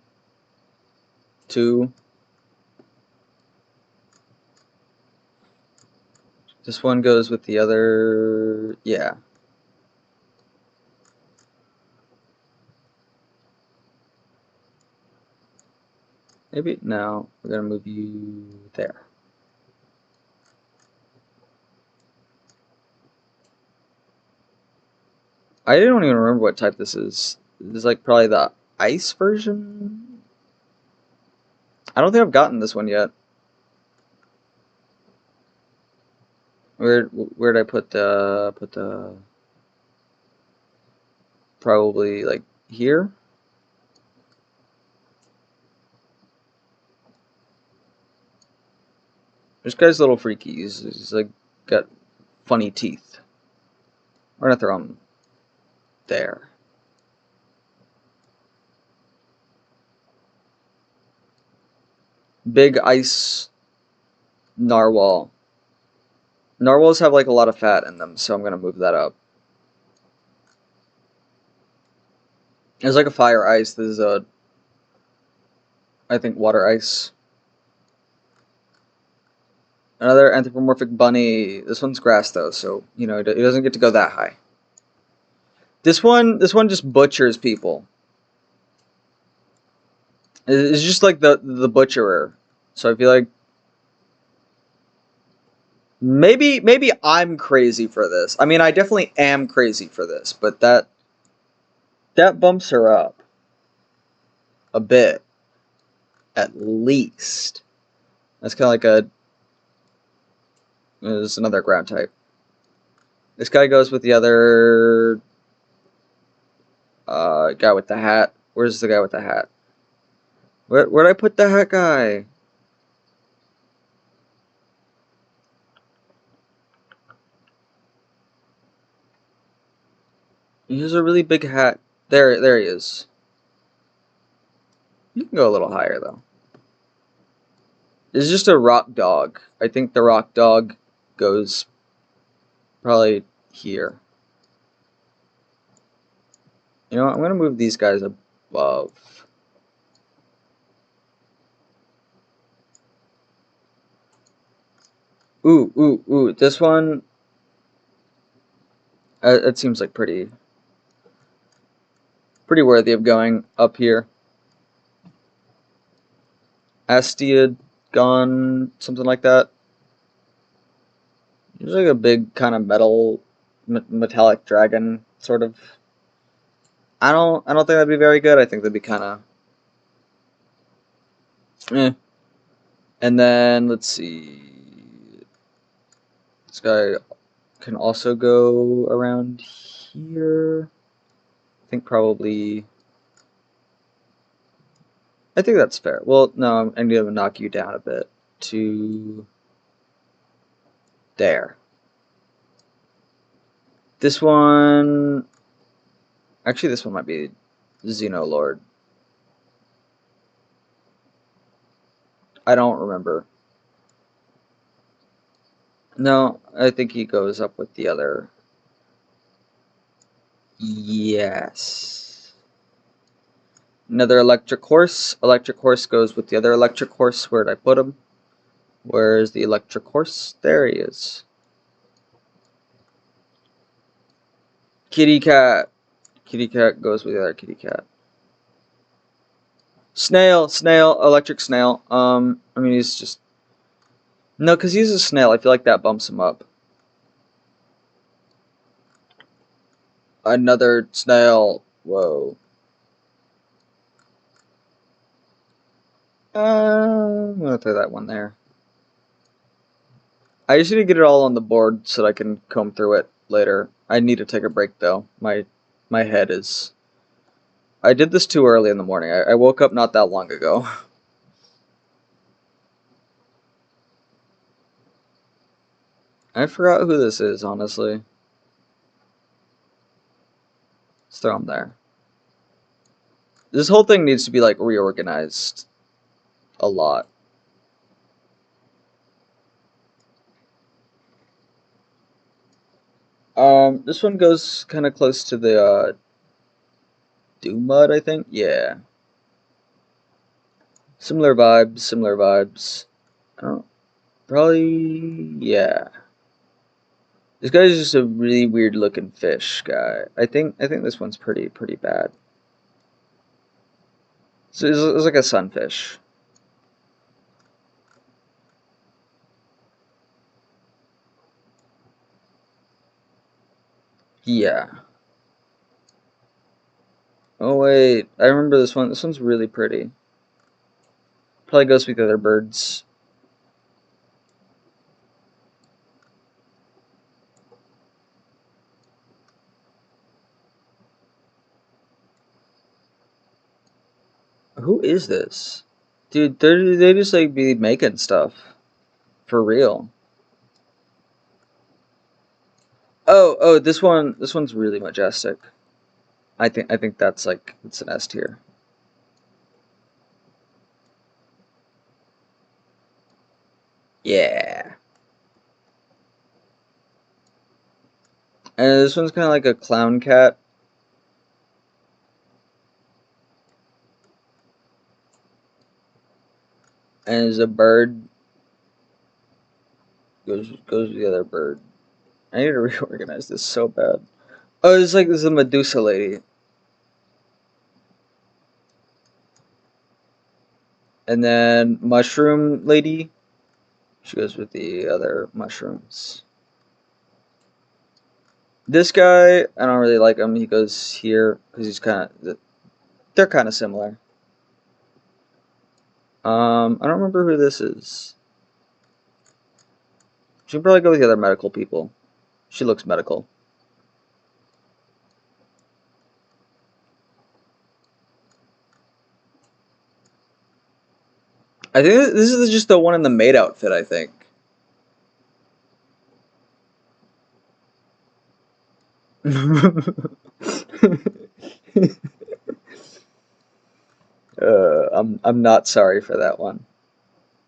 2. This one goes with the other, yeah. Maybe, no, we're gonna move you there. I don't even remember what type this is. This is like probably the ice version? I don't think I've gotten this one yet. Where'd I put the probably like here? This guy's a little freaky. He's like got funny teeth. We're gonna throw him there. Big ice narwhal. Narwhals have like a lot of fat in them, so I'm gonna move that up. There's like a fire ice. This is a, I think, water ice. Another anthropomorphic bunny. This one's grass though, so you know it doesn't get to go that high. This one just butchers people. It's just like the butcherer. So I feel like maybe I'm crazy for this. I mean, I definitely am crazy for this, but that bumps her up a bit, at least. That's kind of like a. There's another ground type. This guy goes with the other guy with the hat. Where's the guy with the hat? Where'd I put the hat guy? He has a really big hat. There he is. You can go a little higher though. It's just a rock dog. I think the rock dog goes probably here. You know what? I'm gonna move these guys above. Ooh. This one. It seems like pretty worthy of going up here. Astiad gone, something like that. There's like a big kind of metallic dragon sort of. I don't think that'd be very good. I think that'd be kind of. And then let's see. This guy can also go around here. I think probably. I think that's fair. Well, no, I'm going to knock you down a bit to there. This one. Actually, this one might be Xenolord. I don't remember. No, I think he goes up with the other. Yes. Another electric horse. Electric horse goes with the other electric horse. Where'd I put him? Where's the electric horse? There he is. Kitty cat. Kitty cat goes with the other kitty cat. Snail, electric snail. I mean, he's just. No, because he's a snail. I feel like that bumps him up. Another snail. Whoa. I'm gonna throw that one there. I just need to get it all on the board so that I can comb through it later. I need to take a break though. My head is. I did this too early in the morning. I woke up not that long ago. I forgot who this is, honestly. Let's throw him there. This whole thing needs to be like reorganized a lot. This one goes kind of close to the Doom Mud, I think. Yeah. Similar vibes, similar vibes. I don't probably yeah. This guy's just a really weird looking fish guy. I think this one's pretty bad. So it's like a sunfish. Yeah. Oh wait, I remember this one. This one's really pretty. Probably goes with the other birds. Who is this? Dude, they just like be making stuff. For real. Oh, this one's really majestic. I think that's like it's an S tier. Yeah. And this one's kind of like a clown cat. And is a bird. Goes with the other bird. I need to reorganize this so bad. Oh, it's like this is a Medusa lady. And then mushroom lady. She goes with the other mushrooms. This guy, I don't really like him. He goes here because he's kind of they're kind of similar. I don't remember who this is. Should probably go with the other medical people. She looks medical. I think this is just the one in the maid outfit, I think. I'm not sorry for that one.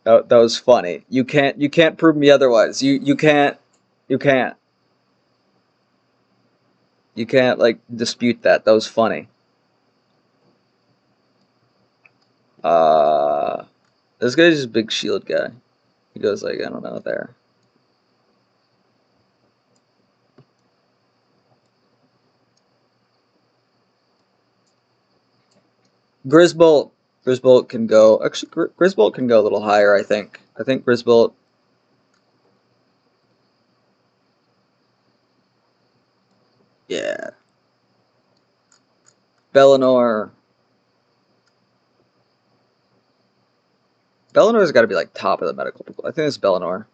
That was funny. You can't prove me otherwise. You can't you can't like dispute that. That was funny. Uh this guy's just a big shield guy. He goes like I don't know there. Grisbolt. Grisbolt can go. Actually, Grisbolt can go a little higher. I think. I think Grisbolt. Yeah. Bellinor. Bellinor's got to be like top of the medical people. I think it's Bellinor.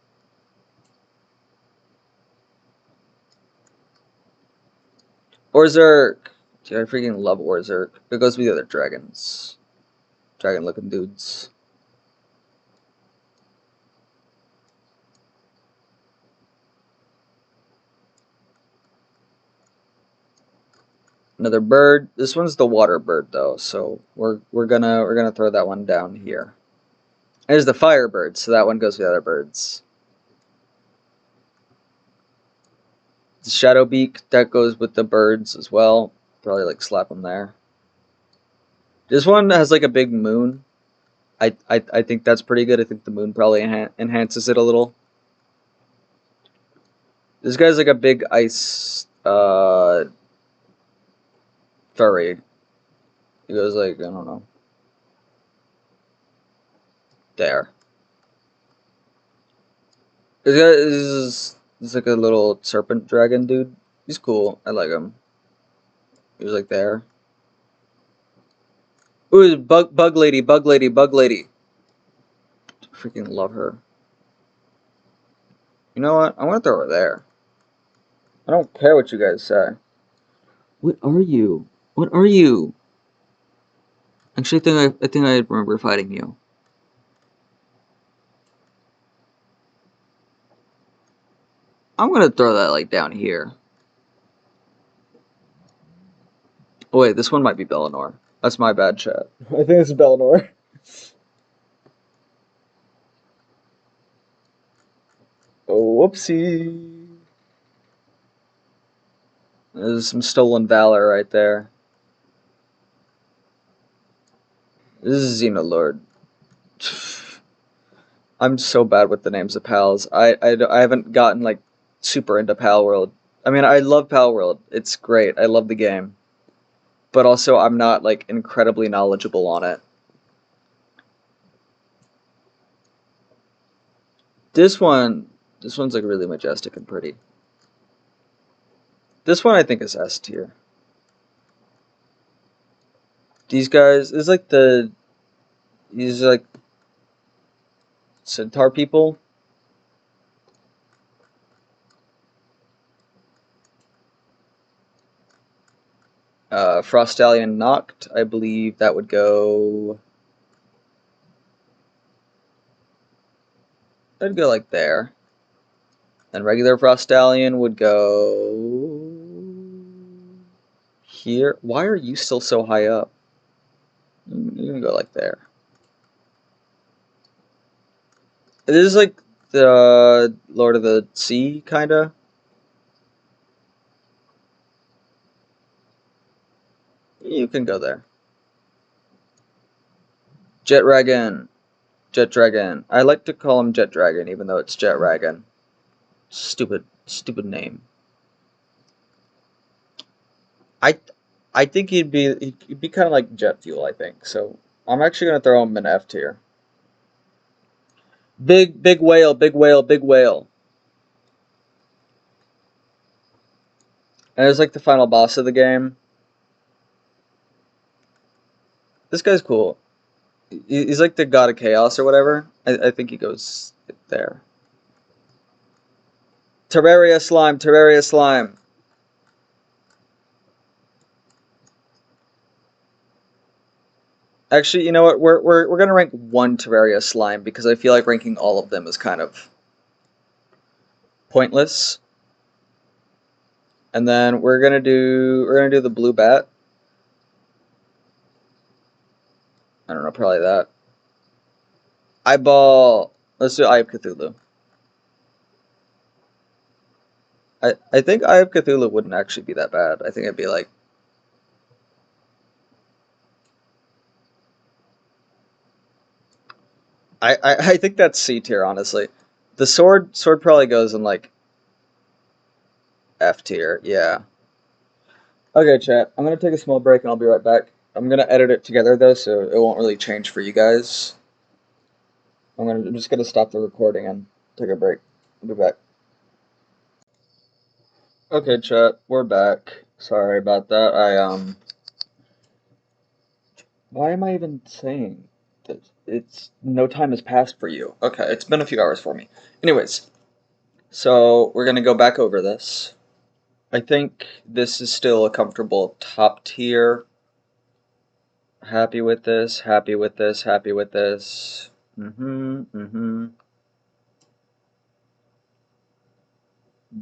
Orzerk. Dude, I freaking love Orzerk. It goes with the other dragons. Dragon looking dudes. Another bird. This one's the water bird though, so we're gonna throw that one down here. There's the fire bird, so that one goes with the other birds. The Shadowbeak, that goes with the birds as well. Probably like slap them there. This one has like a big moon. I think that's pretty good. I think the moon probably enhances it a little. This guy's like a big ice furry. He goes like I don't know. There. This is like a little serpent dragon dude. He's cool. I like him. He was like there. Ooh, bug lady, bug lady, bug lady. Freaking love her. You know what? I'm gonna throw her there. I don't care what you guys say. What are you? What are you? Actually, I think I remember fighting you. I'm gonna throw that like down here. Oh wait, this one might be Bellinor. That's my bad, chat. I think it's Bellinor. Oh, whoopsie. There's some stolen valor right there. This is Xenolord. I'm so bad with the names of pals. I haven't gotten, like, super into Palworld. I mean, I love Palworld. It's great. I love the game. But also, I'm not, like, incredibly knowledgeable on it. This one's, like, really majestic and pretty. This one I think is S tier. These guys, these are like centaur people. Frostallion knocked, I believe that would go... That'd go like there. And regular Frostallion would go... here. Why are you still so high up? You can go like there. This is like the Lord of the Sea, kinda. You can go there. Jet Dragon. Jet Dragon. I like to call him Jet Dragon, even though it's Jet Dragon. Stupid name. I think he'd be kind of like jet fuel, I think. So I'm actually gonna throw him in F tier. Big whale, big whale, big whale. And it's like the final boss of the game. This guy's cool. He's like the god of chaos or whatever. I think he goes there. Terraria slime, Terraria slime. Actually, you know what? We're gonna rank one Terraria slime because I feel like ranking all of them is kind of pointless. And then we're gonna do the blue bat. I don't know, probably that. Eyeball. Let's do Eye of Cthulhu. I think Eye of Cthulhu wouldn't actually be that bad. I think it'd be like... I think that's C tier, honestly. The sword probably goes in like F tier, yeah. Okay, chat. I'm gonna take a small break and I'll be right back. I'm gonna edit it together though, so it won't really change for you guys. I'm just gonna stop the recording and take a break. I'll be back. Okay, chat, we're back. Sorry about that. Why am I even saying that? It's no time has passed for you. Okay, it's been a few hours for me. Anyways, so we're gonna go back over this. I think this is still a comfortable top tier. Happy with this, happy with this, happy with this.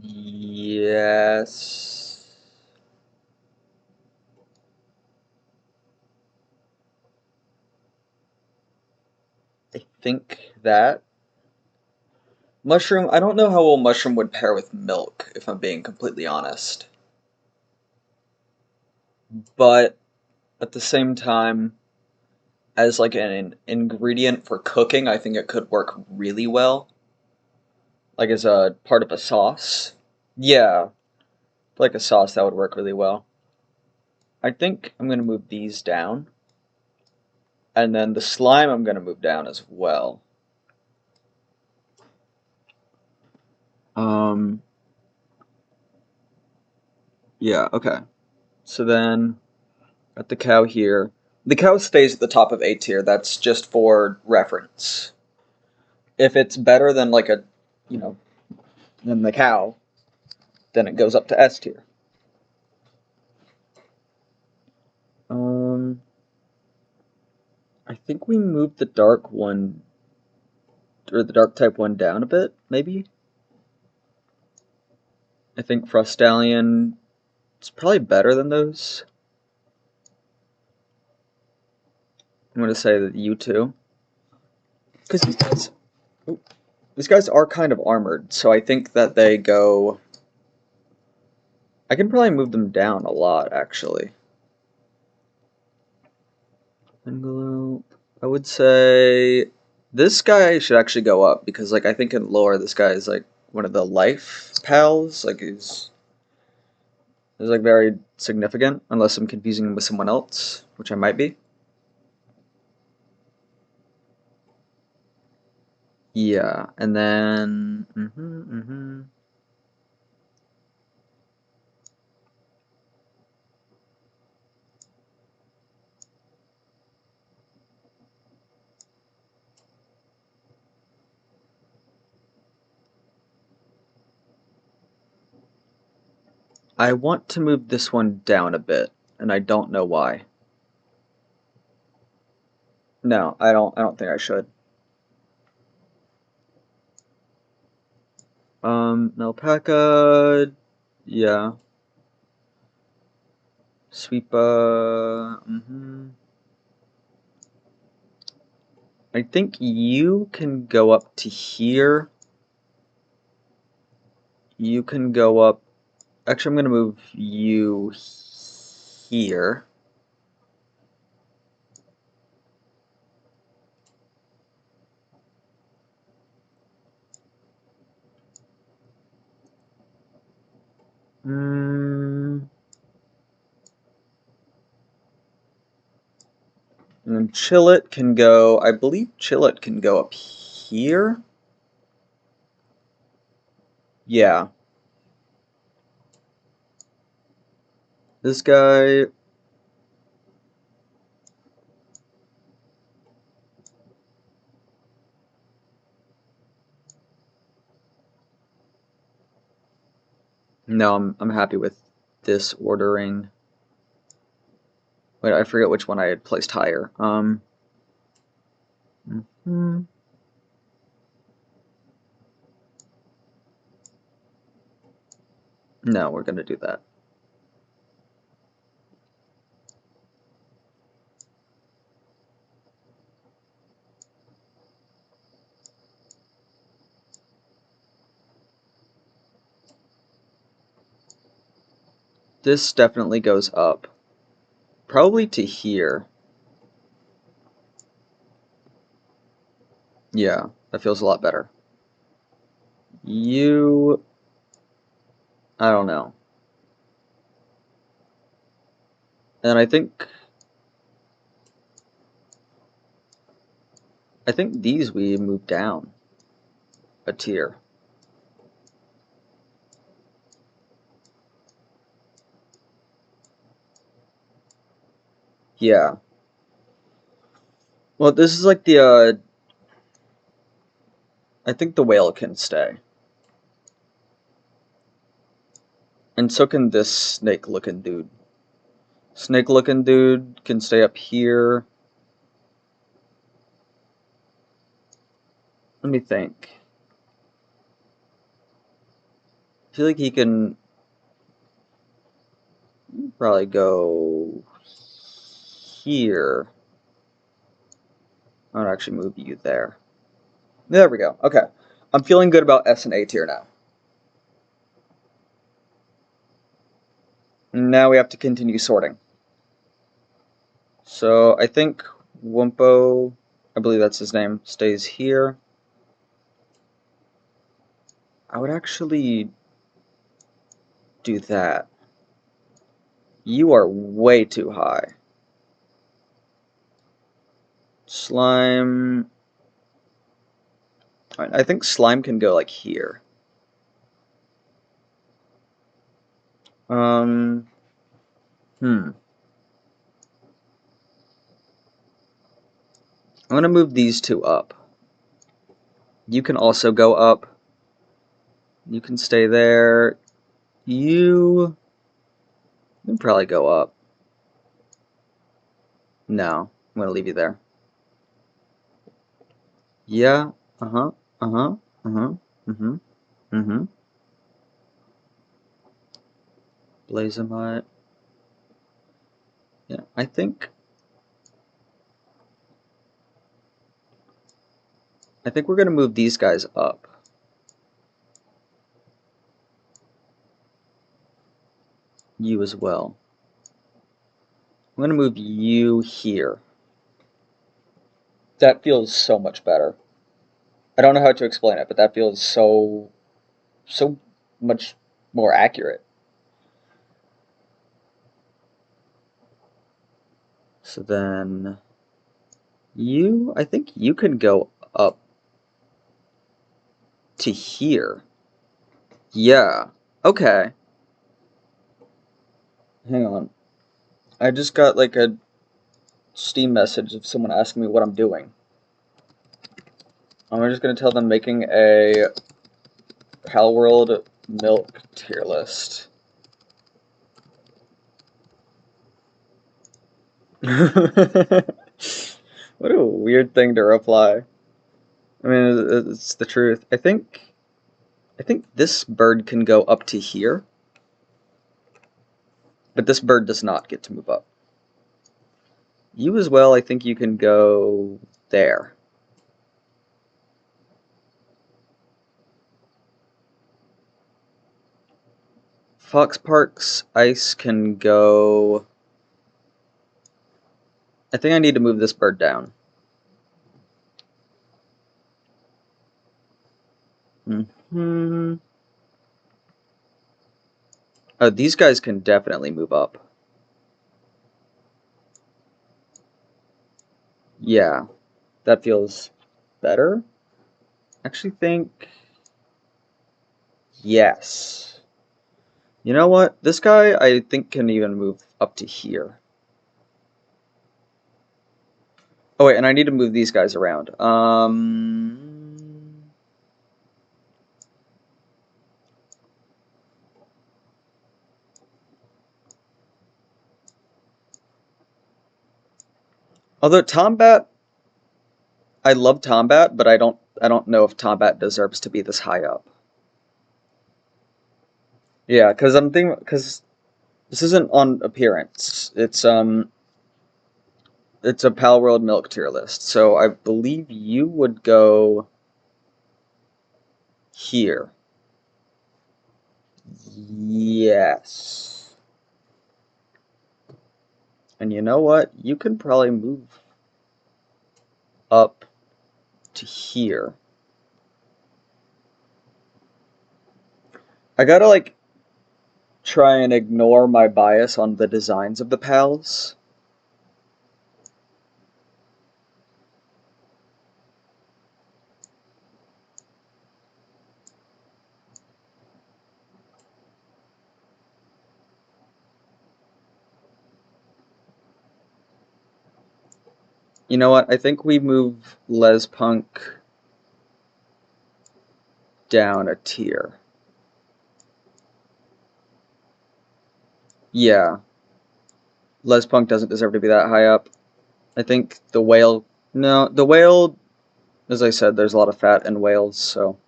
Yes. I think that. Mushroom, I don't know how well mushroom would pair with milk, if I'm being completely honest. But at the same time, as like an ingredient for cooking, I think it could work really well. Like as a part of a sauce. Yeah, like a sauce that would work really well. I think I'm going to move these down. And then the slime I'm going to move down as well. Yeah, okay. So then, got the cow here. The cow stays at the top of A tier. That's just for reference. If it's better than like a, you know, than the cow, then it goes up to S tier. I think we moved the dark one, or the dark type one down a bit, maybe? I think Frostallion is probably better than those. I'm going to say that you too. Because these guys are kind of armored, so I think that they go... I can probably move them down a lot, actually. Bungalow. I would say this guy should actually go up because, like, I think in lore this guy is like one of the life pals. Like, he's like very significant, unless I'm confusing him with someone else, which I might be. Yeah, and then I want to move this one down a bit, and I don't know why. No, I don't think I should. Alpaca, yeah. Sweeper, I think you can go up to here. You can go up. Actually, I'm gonna move you here. And then Chillet can go. I believe Chillet can go up here. Yeah. This guy. No, I'm happy with this ordering. Wait, I forget which one I had placed higher. Mhm. No, we're gonna do that. This definitely goes up. Probably to here. Yeah, that feels a lot better. You... I don't know. And I think these we move down a tier. Yeah. Well, this is like the, I think the whale can stay. And so can this snake-looking dude. Snake-looking dude can stay up here. Let me think. I feel like he can probably go here. I would actually move you there. There we go. Okay. I'm feeling good about S and A tier now. Now we have to continue sorting. So I think Wumpo, I believe that's his name, stays here. I would actually do that. You are way too high. Slime. I think slime can go like here. Um. I'm gonna move these two up. You can also go up. You can stay there. You can probably go up. No, I'm gonna leave you there. Yeah. Uh-huh. Uh-huh. Uh-huh. Mm-hmm. Mm-hmm. Blazemite. Yeah, I think we're gonna move these guys up. you as well. I'm going to move you here. That feels so much better. I don't know how to explain it, but that feels so much more accurate. So then you, I think you can go up to here. Yeah. Okay. Hang on. I just got like a Steam message of someone asking me what I'm doing. I'm just gonna tell them making a Palworld milk tier list. What a weird thing to reply. I mean, it's the truth. I think this bird can go up to here, but this bird does not get to move up. You as well, I think you can go there. Fox Park's ice can go... I think I need to move this bird down. Oh, these guys can definitely move up. Yeah, that feels better. Actually think... Yes. You know what? This guy, I think, can even move up to here. Oh, wait, and I need to move these guys around. Although Tombat, I love Tombat, but I don't know if Tombat deserves to be this high up. Yeah, because this isn't on appearance. It's a Palworld milk tier list. So I believe you would go here. Yes. And you know what? You can probably move up to here. I gotta like try and ignore my bias on the designs of the pals. You know what? I think we move Les Punk down a tier. Yeah. Les Punk doesn't deserve to be that high up. I think the whale... No, the whale, as I said, there's a lot of fat in whales, so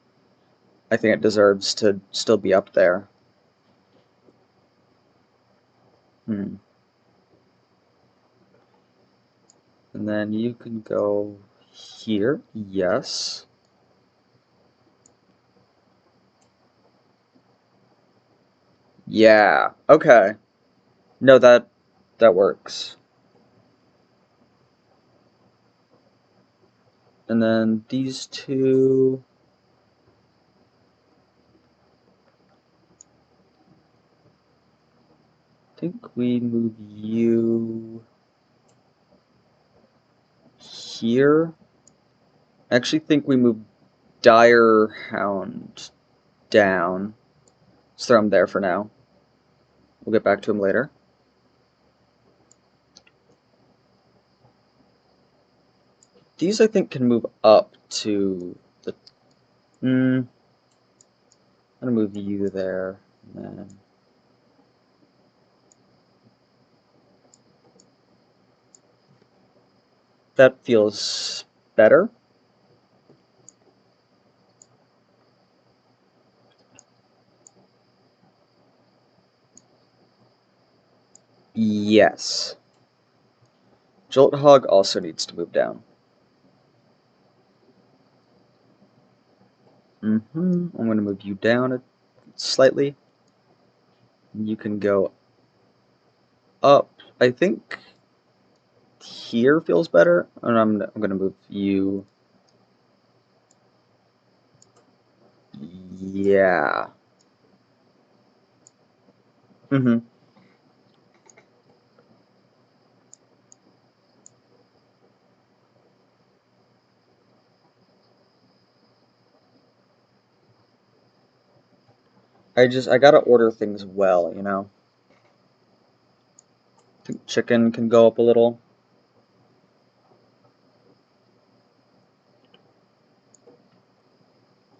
I think it deserves to still be up there. And then you can go here. Yes. Yeah. Okay. No, that works. And then these two... I think we move you here. I actually think we move Dire Hound down. Let's throw him there for now. We'll get back to him later. These, I think, can move up to the... I'm gonna move you there. And then... That feels better. Yes. Jolthog also needs to move down. I'm going to move you down slightly. You can go up. I think here feels better, and I'm gonna move you. Yeah. Mm-hmm. I gotta order things well, you know. I think chicken can go up a little.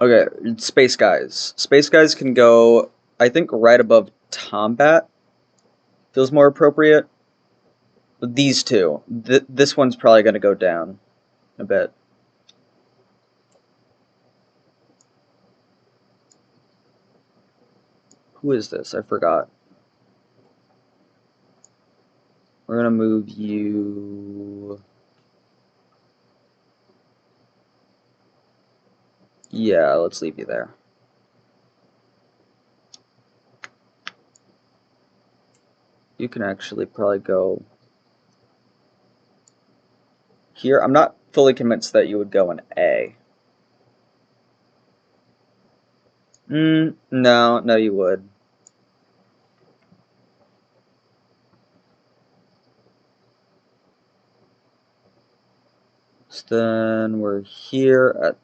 Okay, Space Guys. Space Guys can go, I think, right above Tombat. Feels more appropriate. These two. This one's probably gonna go down a bit. Who is this? I forgot. We're gonna move you. Yeah, let's leave you there. You can actually probably go here. I'm not fully convinced that you would go in A. No, you would. So then we're here at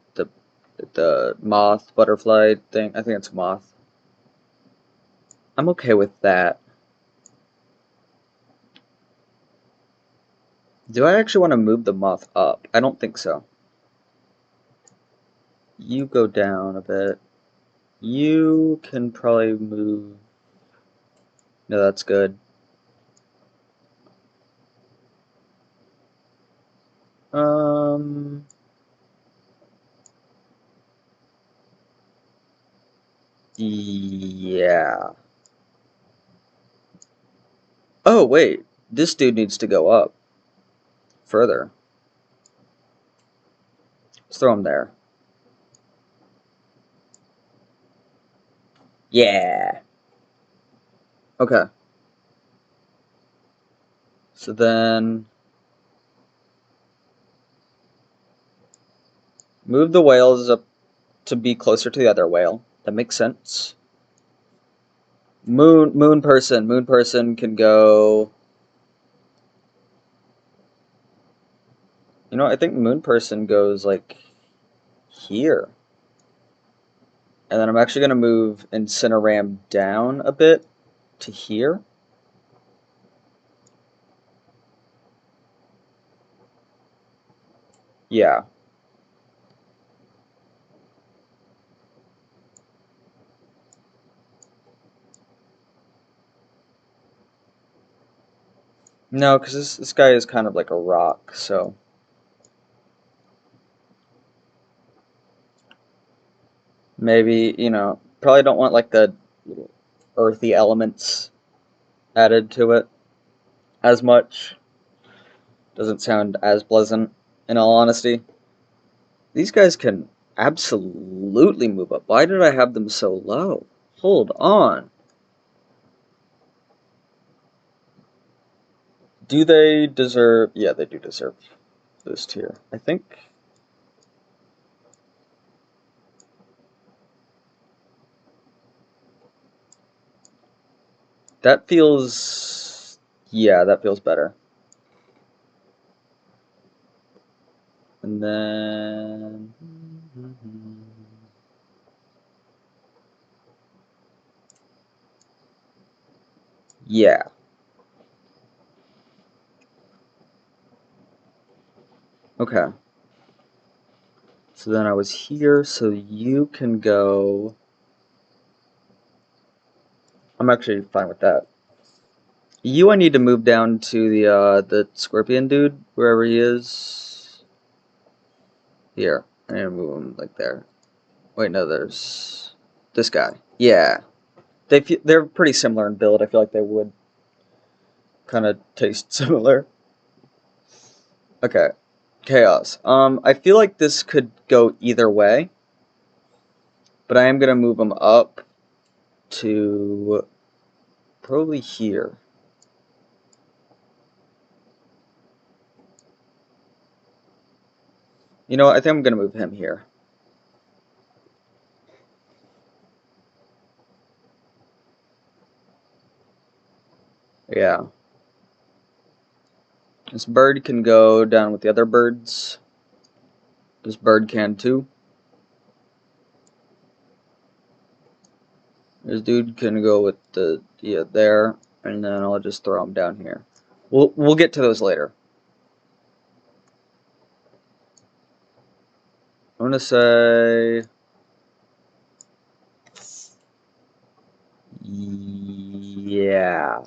the moth butterfly thing. I think it's moth. I'm okay with that. Do I actually want to move the moth up? I don't think so. You go down a bit. You can probably move. No, that's good. Um, yeah. Oh, wait. This dude needs to go up further. Let's throw him there. Yeah. Okay. So then move the whales up to be closer to the other whale. That makes sense. Moon person can go. You know, I think moon person goes like here. And then I'm actually going to move Incineram down a bit to here. Yeah. No, because this guy is kind of like a rock, so. Maybe, you know, probably don't want like the little earthy elements added to it as much. Doesn't sound as pleasant, in all honesty. These guys can absolutely move up. Why did I have them so low? Hold on. Do they deserve... Yeah, they do deserve this tier. I think... That feels... Yeah, that feels better. And then... Yeah. Okay. So then I was here, so you can go... I'm actually fine with that. You, I need to move down to the scorpion dude, wherever he is. Here. I need to move him like there. Wait, no, there's this guy. Yeah. They're pretty similar in build. I feel like they would kind of taste similar. Okay. Chaos. I feel like this could go either way, but I am gonna move him up to probably here. You know what? I think I'm gonna move him here. Yeah. This bird can go down with the other birds. This bird can too. This dude can go with the there, and then I'll just throw him down here. We'll get to those later. I'm gonna say yeah.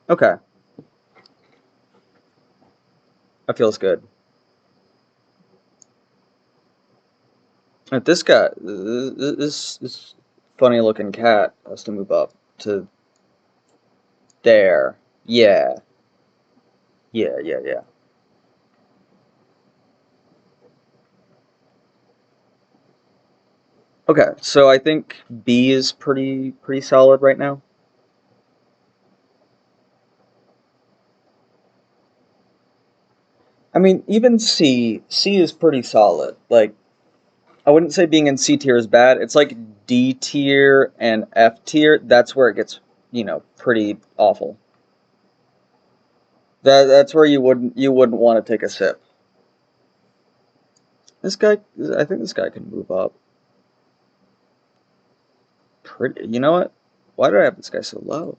Okay. That feels good. This guy, this funny looking cat has to move up to there. Yeah. Yeah. Okay, so I think B is pretty solid right now. I mean, even C is pretty solid. Like, I wouldn't say being in C tier is bad. It's like D tier and F tier. That's where it gets, pretty awful. That's where you wouldn't want to take a sip. This guy, I think this guy can move up. Pretty. You know what? Why do I have this guy so low?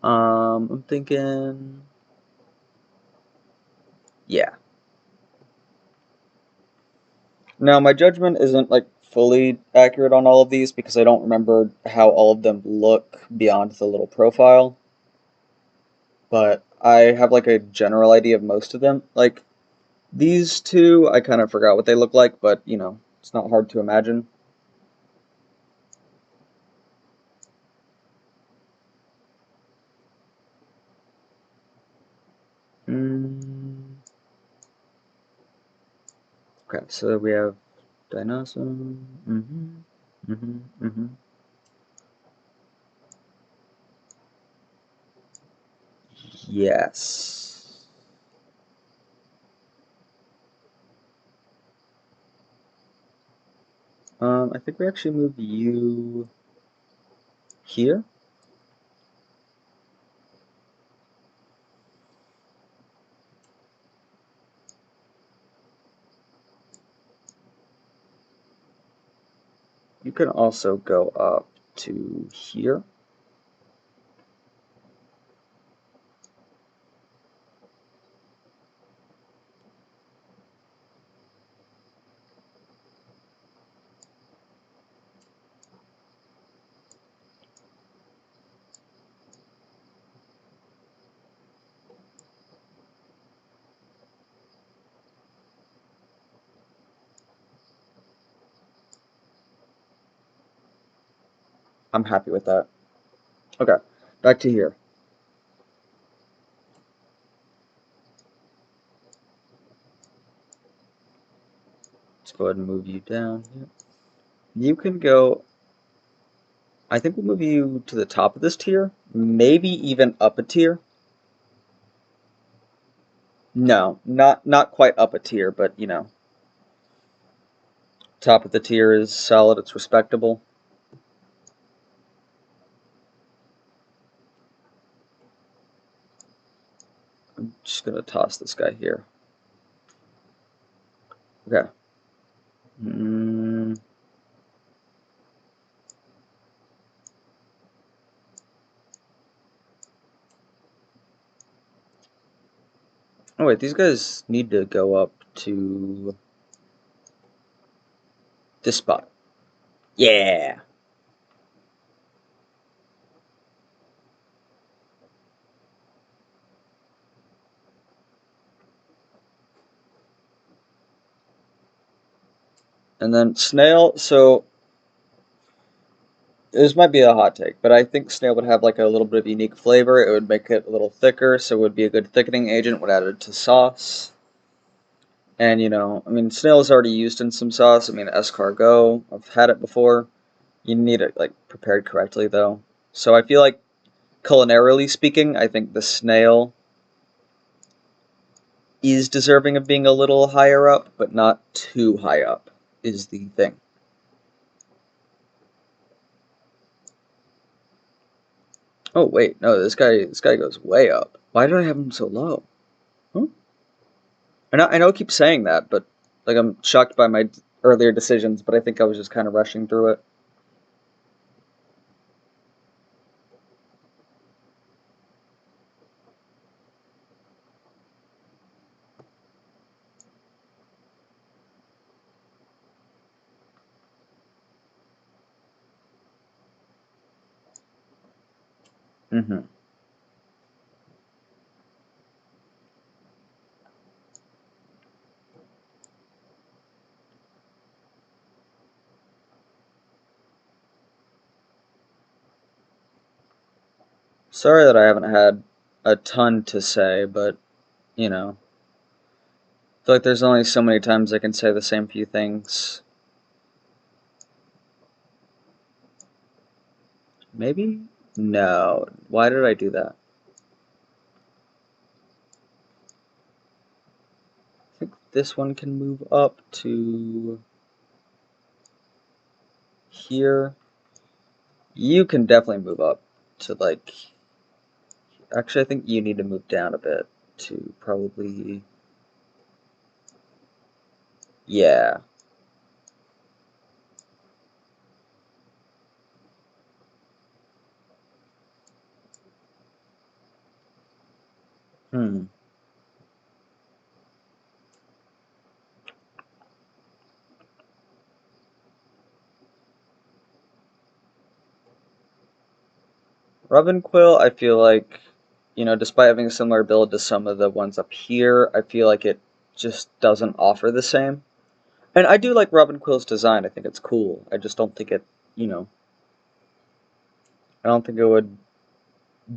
I'm thinking, yeah. Now, my judgment isn't like fully accurate on all of these because I don't remember how all of them look beyond the little profile. But I have like a general idea of most of them. Like these two, I kind of forgot what they look like, but it's not hard to imagine. Mm, okay, so we have dinosaur. Mm-hmm. Yes. I think we actually moved you here. You can also go up to here. I'm happy with that. Okay, back to here. Let's go ahead and move you down here. You can go, I think we'll move you to the top of this tier, maybe even up a tier. No, not quite up a tier, but top of the tier is solid, it's respectable. I'm just gonna toss this guy here. Okay. Mm, oh wait, these guys need to go up to this spot. Yeah. And then snail, so this might be a hot take, but I think snail would have like a little bit of unique flavor. It would make it a little thicker, so it would be a good thickening agent, would add it to sauce. And I mean, snail is already used in some sauce. I mean, escargot, I've had it before. You need it like prepared correctly though. So I feel like culinarily speaking, I think the snail is deserving of being a little higher up, but not too high up, is the thing. Oh wait, no, this guy goes way up. Why did I have him so low? Huh? I know I keep saying that, but like I'm shocked by my earlier decisions, but I think I was just kind of rushing through it. Mm-hmm. Sorry that I haven't had a ton to say, but you know, I feel like there's only so many times I can say the same few things. Maybe? No. Why did I do that? I think this one can move up to here. You can definitely move up to like. Actually, I think you need to move down a bit to probably. Yeah. Hmm. Robin Quill, I feel like, despite having a similar build to some of the ones up here, I feel like it just doesn't offer the same. And I do like Robin Quill's design. I think it's cool. I just don't think it, you know, I don't think it would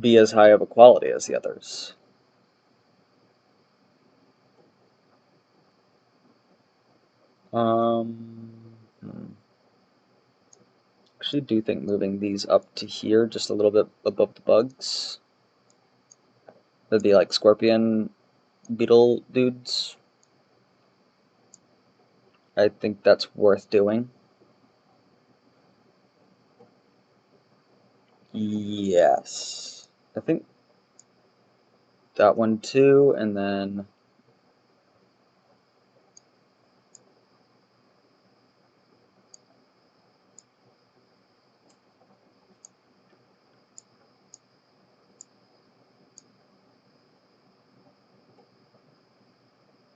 be as high of a quality as the others. Hmm. Actually do think moving these up to here, just a little bit above the bugs. That'd be like scorpion beetle dudes. I think that's worth doing. Yes. I think that one too, and then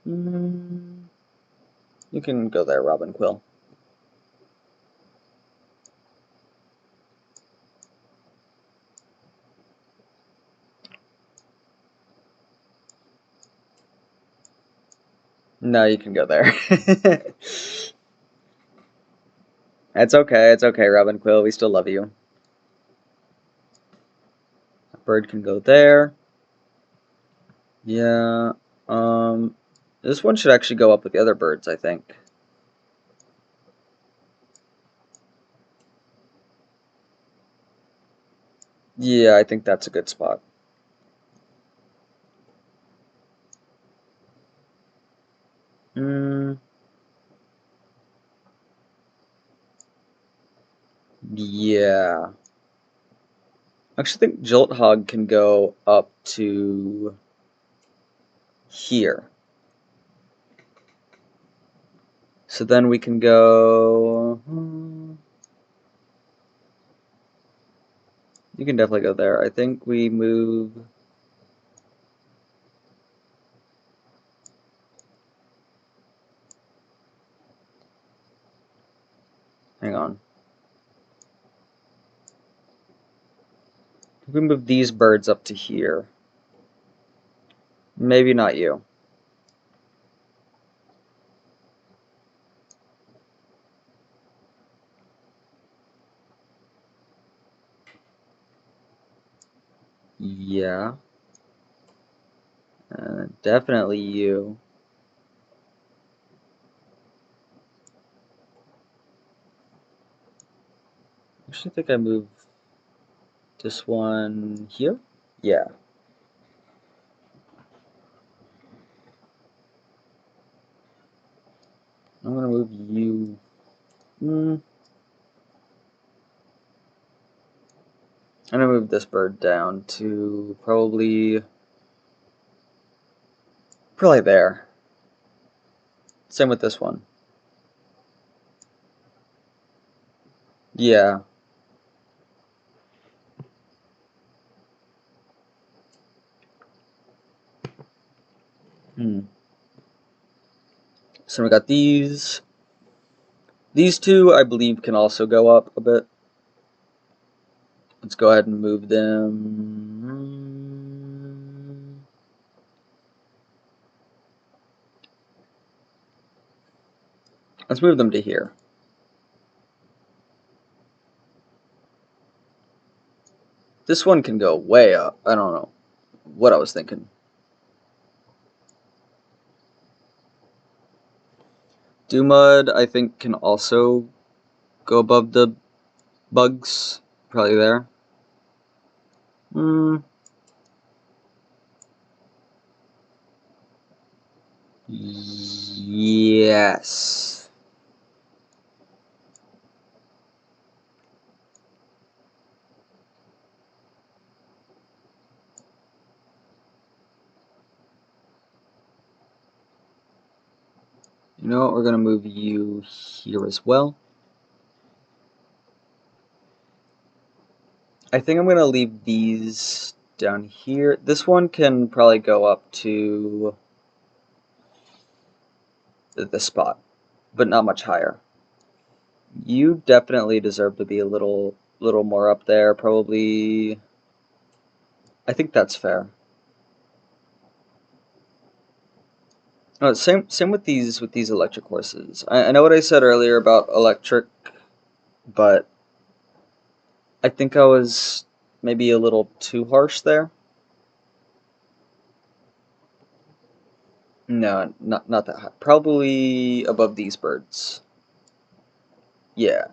mm, you can go there, Robin Quill. No, you can go there. It's okay, Robin Quill. We still love you. A bird can go there. Yeah. Um, this one should actually go up with the other birds, I think. Yeah, I think that's a good spot. Hmm. Yeah. I actually think Jolt Hog can go up to here. So then we can go. You can definitely go there. I think we move. Hang on. We move these birds up to here. Maybe not you. Yeah. Definitely you. I actually think I move this one here? Yeah. I'm gonna move you. I'm gonna move this bird down to probably there. Same with this one. Yeah. So we got these. These two, I believe, can also go up a bit. Let's go ahead and move them. Let's move them to here. This one can go way up. I don't know what I was thinking. Mud, I think, can also go above the bugs. Probably there. Yes. You know what? We're going to move you here as well. I think I'm going to leave these down here. This one can probably go up to this spot, but not much higher. You definitely deserve to be a little more up there, probably. I think that's fair. No, same with these electric horses. I know what I said earlier about electric, but I think I was maybe a little too harsh there. No, not that high. Probably above these birds. Yeah.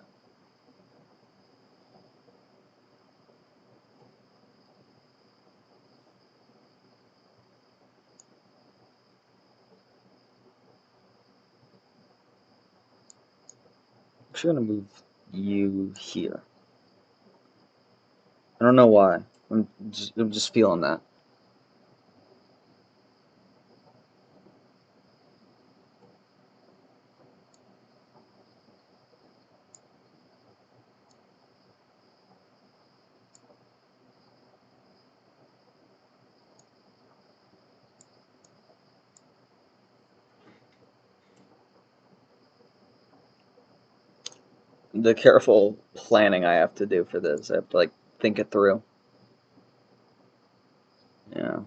I'm actually gonna move you here. I don't know why. I'm just feeling that. The careful planning I have to do for this. I have to like think it through. Yeah.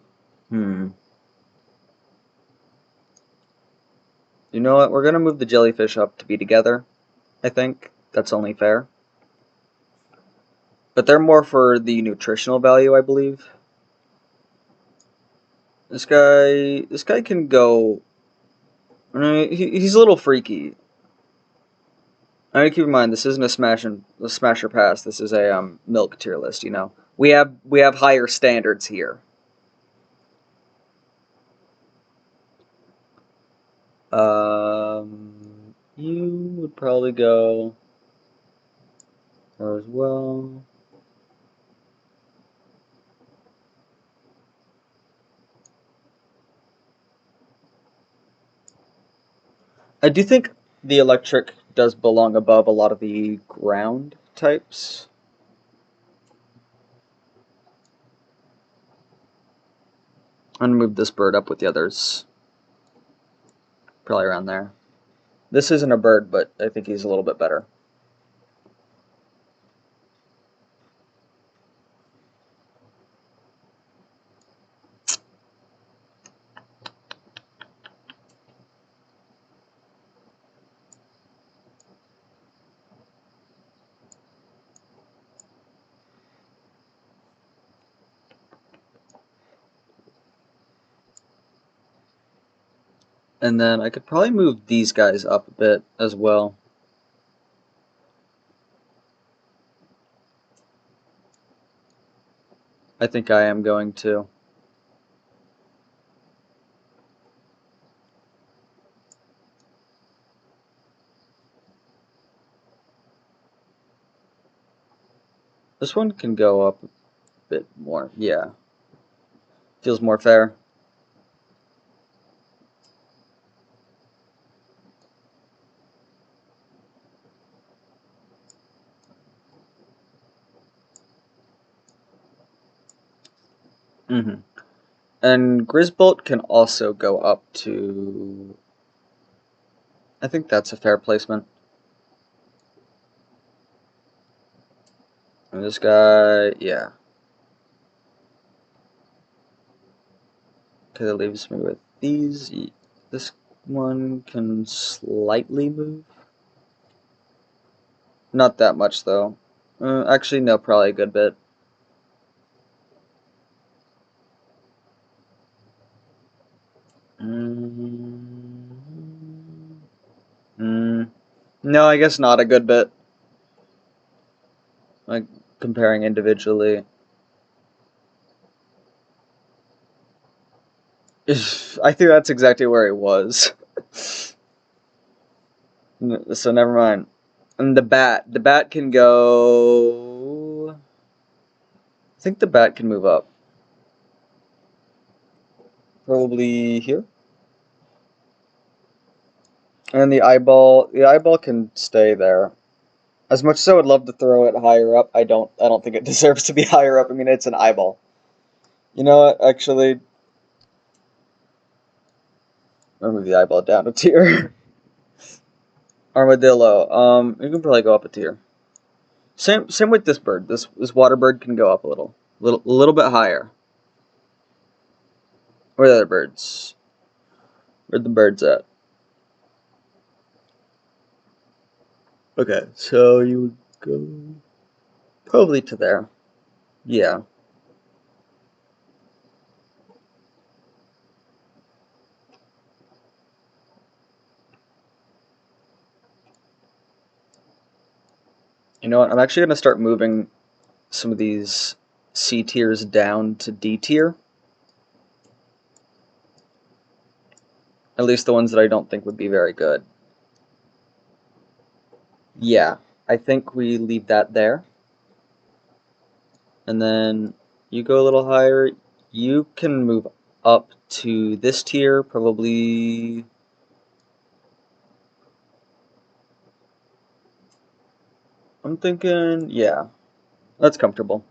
You know what? We're gonna move the jellyfish up to be together. I think that's only fair. But they're more for the nutritional value, I believe. This guy can go. I mean, he's a little freaky. I mean, keep in mind this isn't a smash or pass. This is a milk tier list. You know, we have higher standards here. You would probably go there as well. I do think the electric does belong above a lot of the ground types. I'm gonna move this bird up with the others. Probably around there. This isn't a bird, but I think he's a little bit better. And then I could probably move these guys up a bit as well. I think I am going to. This one can go up a bit more. Yeah. Feels more fair. Mm-hmm. And Grisbolt can also go up to... I think that's a fair placement. And this guy, yeah. Okay, that leaves me with these. This one can slightly move. Not that much, though. Actually, no, probably a good bit. No, I guess not a good bit. Like, comparing individually. I think that's exactly where he was. So never mind. And the bat can go... I think the bat can move up. Probably here. And the eyeball can stay there. As much as I would love to throw it higher up, I don't think it deserves to be higher up. I mean, it's an eyeball. You know what? Actually, I'll move the eyeball down a tier. Armadillo. You can probably go up a tier. Same with this bird. This water bird can go up a little bit higher. Where are the other birds? Where the birds at? Okay, so you would go probably to there. Yeah. You know what? I'm actually gonna start moving some of these C tiers down to D tier. At least the ones that I don't think would be very good. Yeah, I think we leave that there. And then you go a little higher. You can move up to this tier, probably... I'm thinking, yeah, that's comfortable.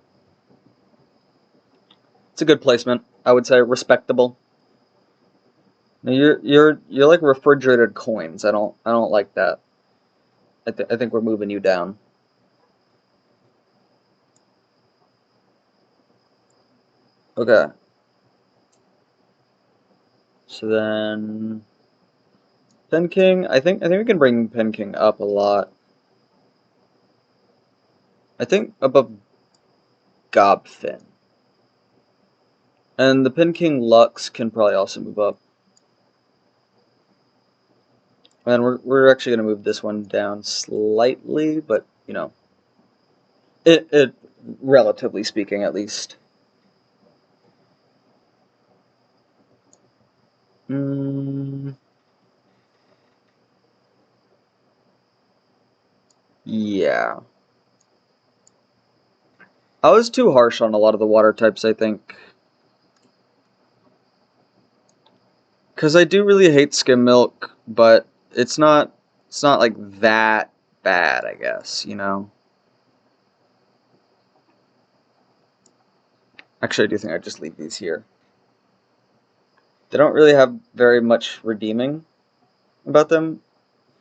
It's a good placement. I would say respectable. Now you're like refrigerated coins. I don't like that. I think we're moving you down. Okay. So then Pen King, I think we can bring Pen King up a lot. I think above Gobfin. And the Pen King Lux can probably also move up. And we're actually gonna move this one down slightly, but you know, it relatively speaking at least. Yeah. I was too harsh on a lot of the water types, I think. Because I do really hate skim milk, but it's not like that bad, I guess, you know? Actually, I do think I'd just leave these here. They don't really have very much redeeming about them,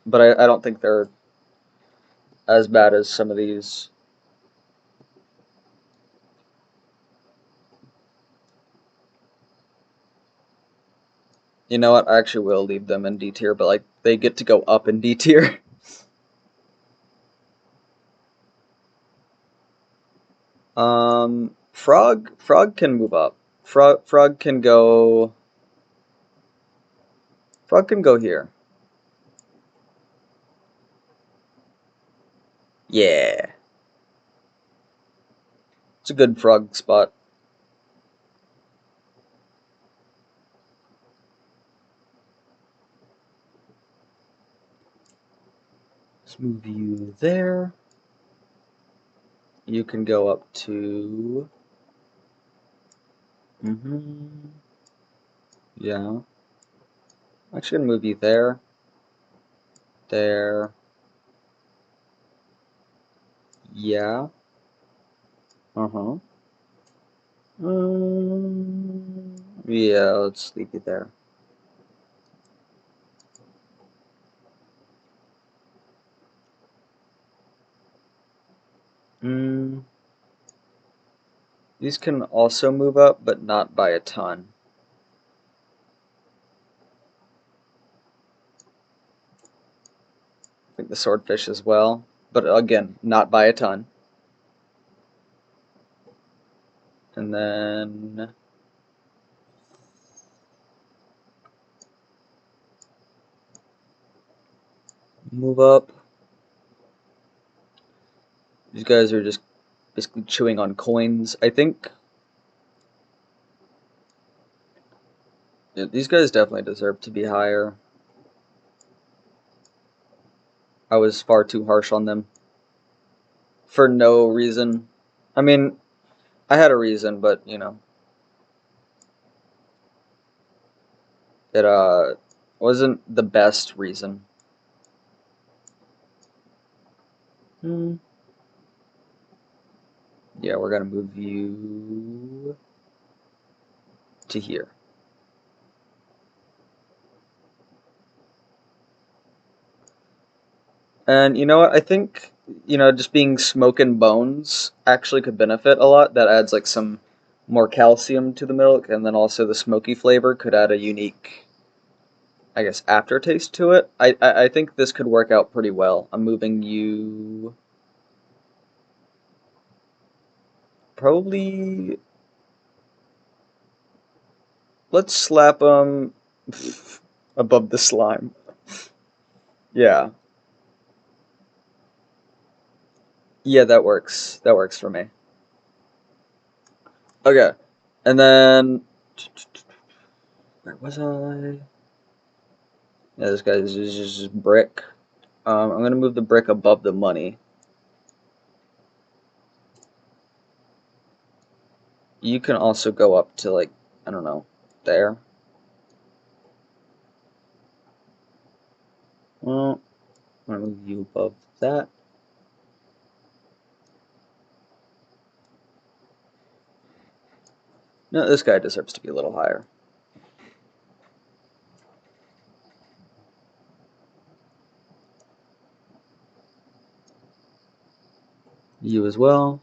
but I don't think they're as bad as some of these. You know what? I actually will leave them in D tier, but like they get to go up in D tier. Frog can move up. Frog can go. Frog can go here. Yeah, it's a good frog spot. Let's move you there. You can go up to... Yeah. I'm actually going to move you there. There. Yeah. Yeah, let's leave you there. These can also move up, but not by a ton. I think the swordfish as well, but again, not by a ton. And then move up. These guys are just basically chewing on coins, I think. Yeah, these guys definitely deserve to be higher. I was far too harsh on them. For no reason. I mean, I had a reason, but, you know. It wasn't the best reason. Yeah, we're gonna move you to here. And you know what? I think, you know, just being smoke and bones actually could benefit a lot. That adds like some more calcium to the milk, and then also the smoky flavor could add a unique, I guess, aftertaste to it. I think this could work out pretty well. I'm moving you probably. Let's slap them above the slime. Yeah. Yeah, that works. That works for me. Okay. And then where was I? Yeah, this guy is just brick. I'm gonna move the brick above the money. You can also go up to like, I don't know, there. Well, I'm gonna move you above that. No, this guy deserves to be a little higher. You as well.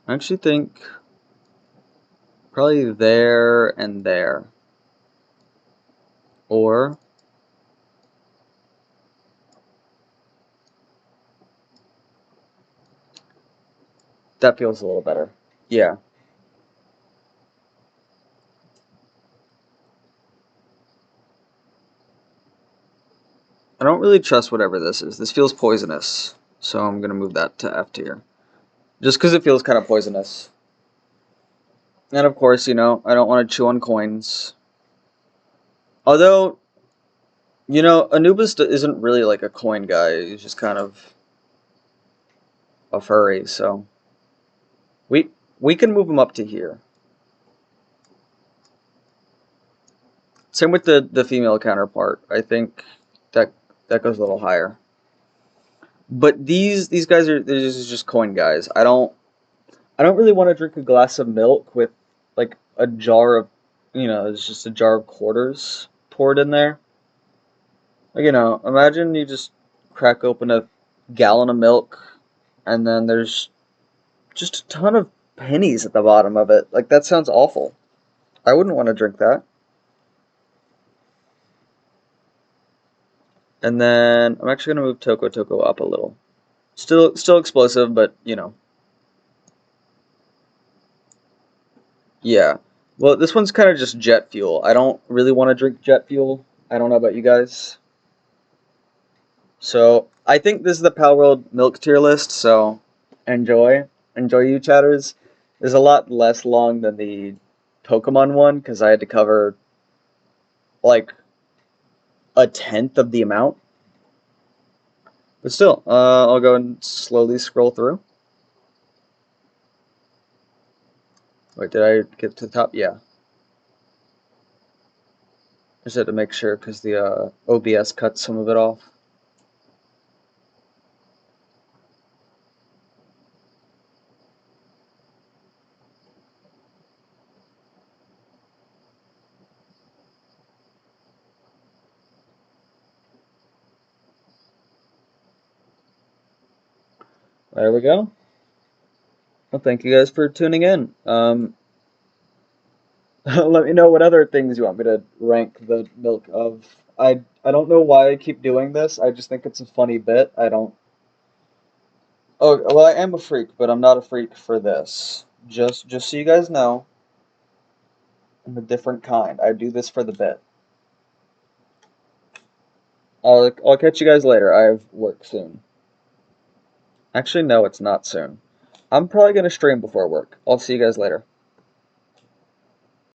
I actually think probably there and there. Or that feels a little better. Yeah. I don't really trust whatever this is. This feels poisonous. So I'm gonna move that to F tier. Just because it feels kind of poisonous. And of course, you know, I don't want to chew on coins. Although, you know, Anubis isn't really like a coin guy. He's just kind of a furry, so we can move him up to here. Same with the female counterpart. I think that goes a little higher. But these guys are just coin guys. I don't really want to drink a glass of milk with like a jar of, you know, it's just a jar of quarters poured in there. Like, you know, imagine you just crack open a gallon of milk and then there's just a ton of pennies at the bottom of it. Like, that sounds awful. I wouldn't want to drink that. And then I'm actually gonna move Toko Toko up a little. Still explosive, but you know. Yeah. Well, this one's kind of just jet fuel. I don't really want to drink jet fuel. I don't know about you guys. So I think this is the Palworld milk tier list, so enjoy. Enjoy, you chatters. It's a lot less long than the Pokemon one, because I had to cover like a tenth of the amount. But still, I'll go and slowly scroll through. Wait, did I get to the top? Yeah. Just had to make sure because the OBS cut some of it off. There we go. Well, thank you guys for tuning in. Let me know what other things you want me to rank the milk of. I don't know why I keep doing this. I just think it's a funny bit. I don't. Oh, well, I am a freak, but I'm not a freak for this. Just so you guys know, I'm a different kind. I do this for the bit. I'll catch you guys later. I have work soon. Actually, no, it's not soon. I'm probably gonna stream before work. I'll see you guys later.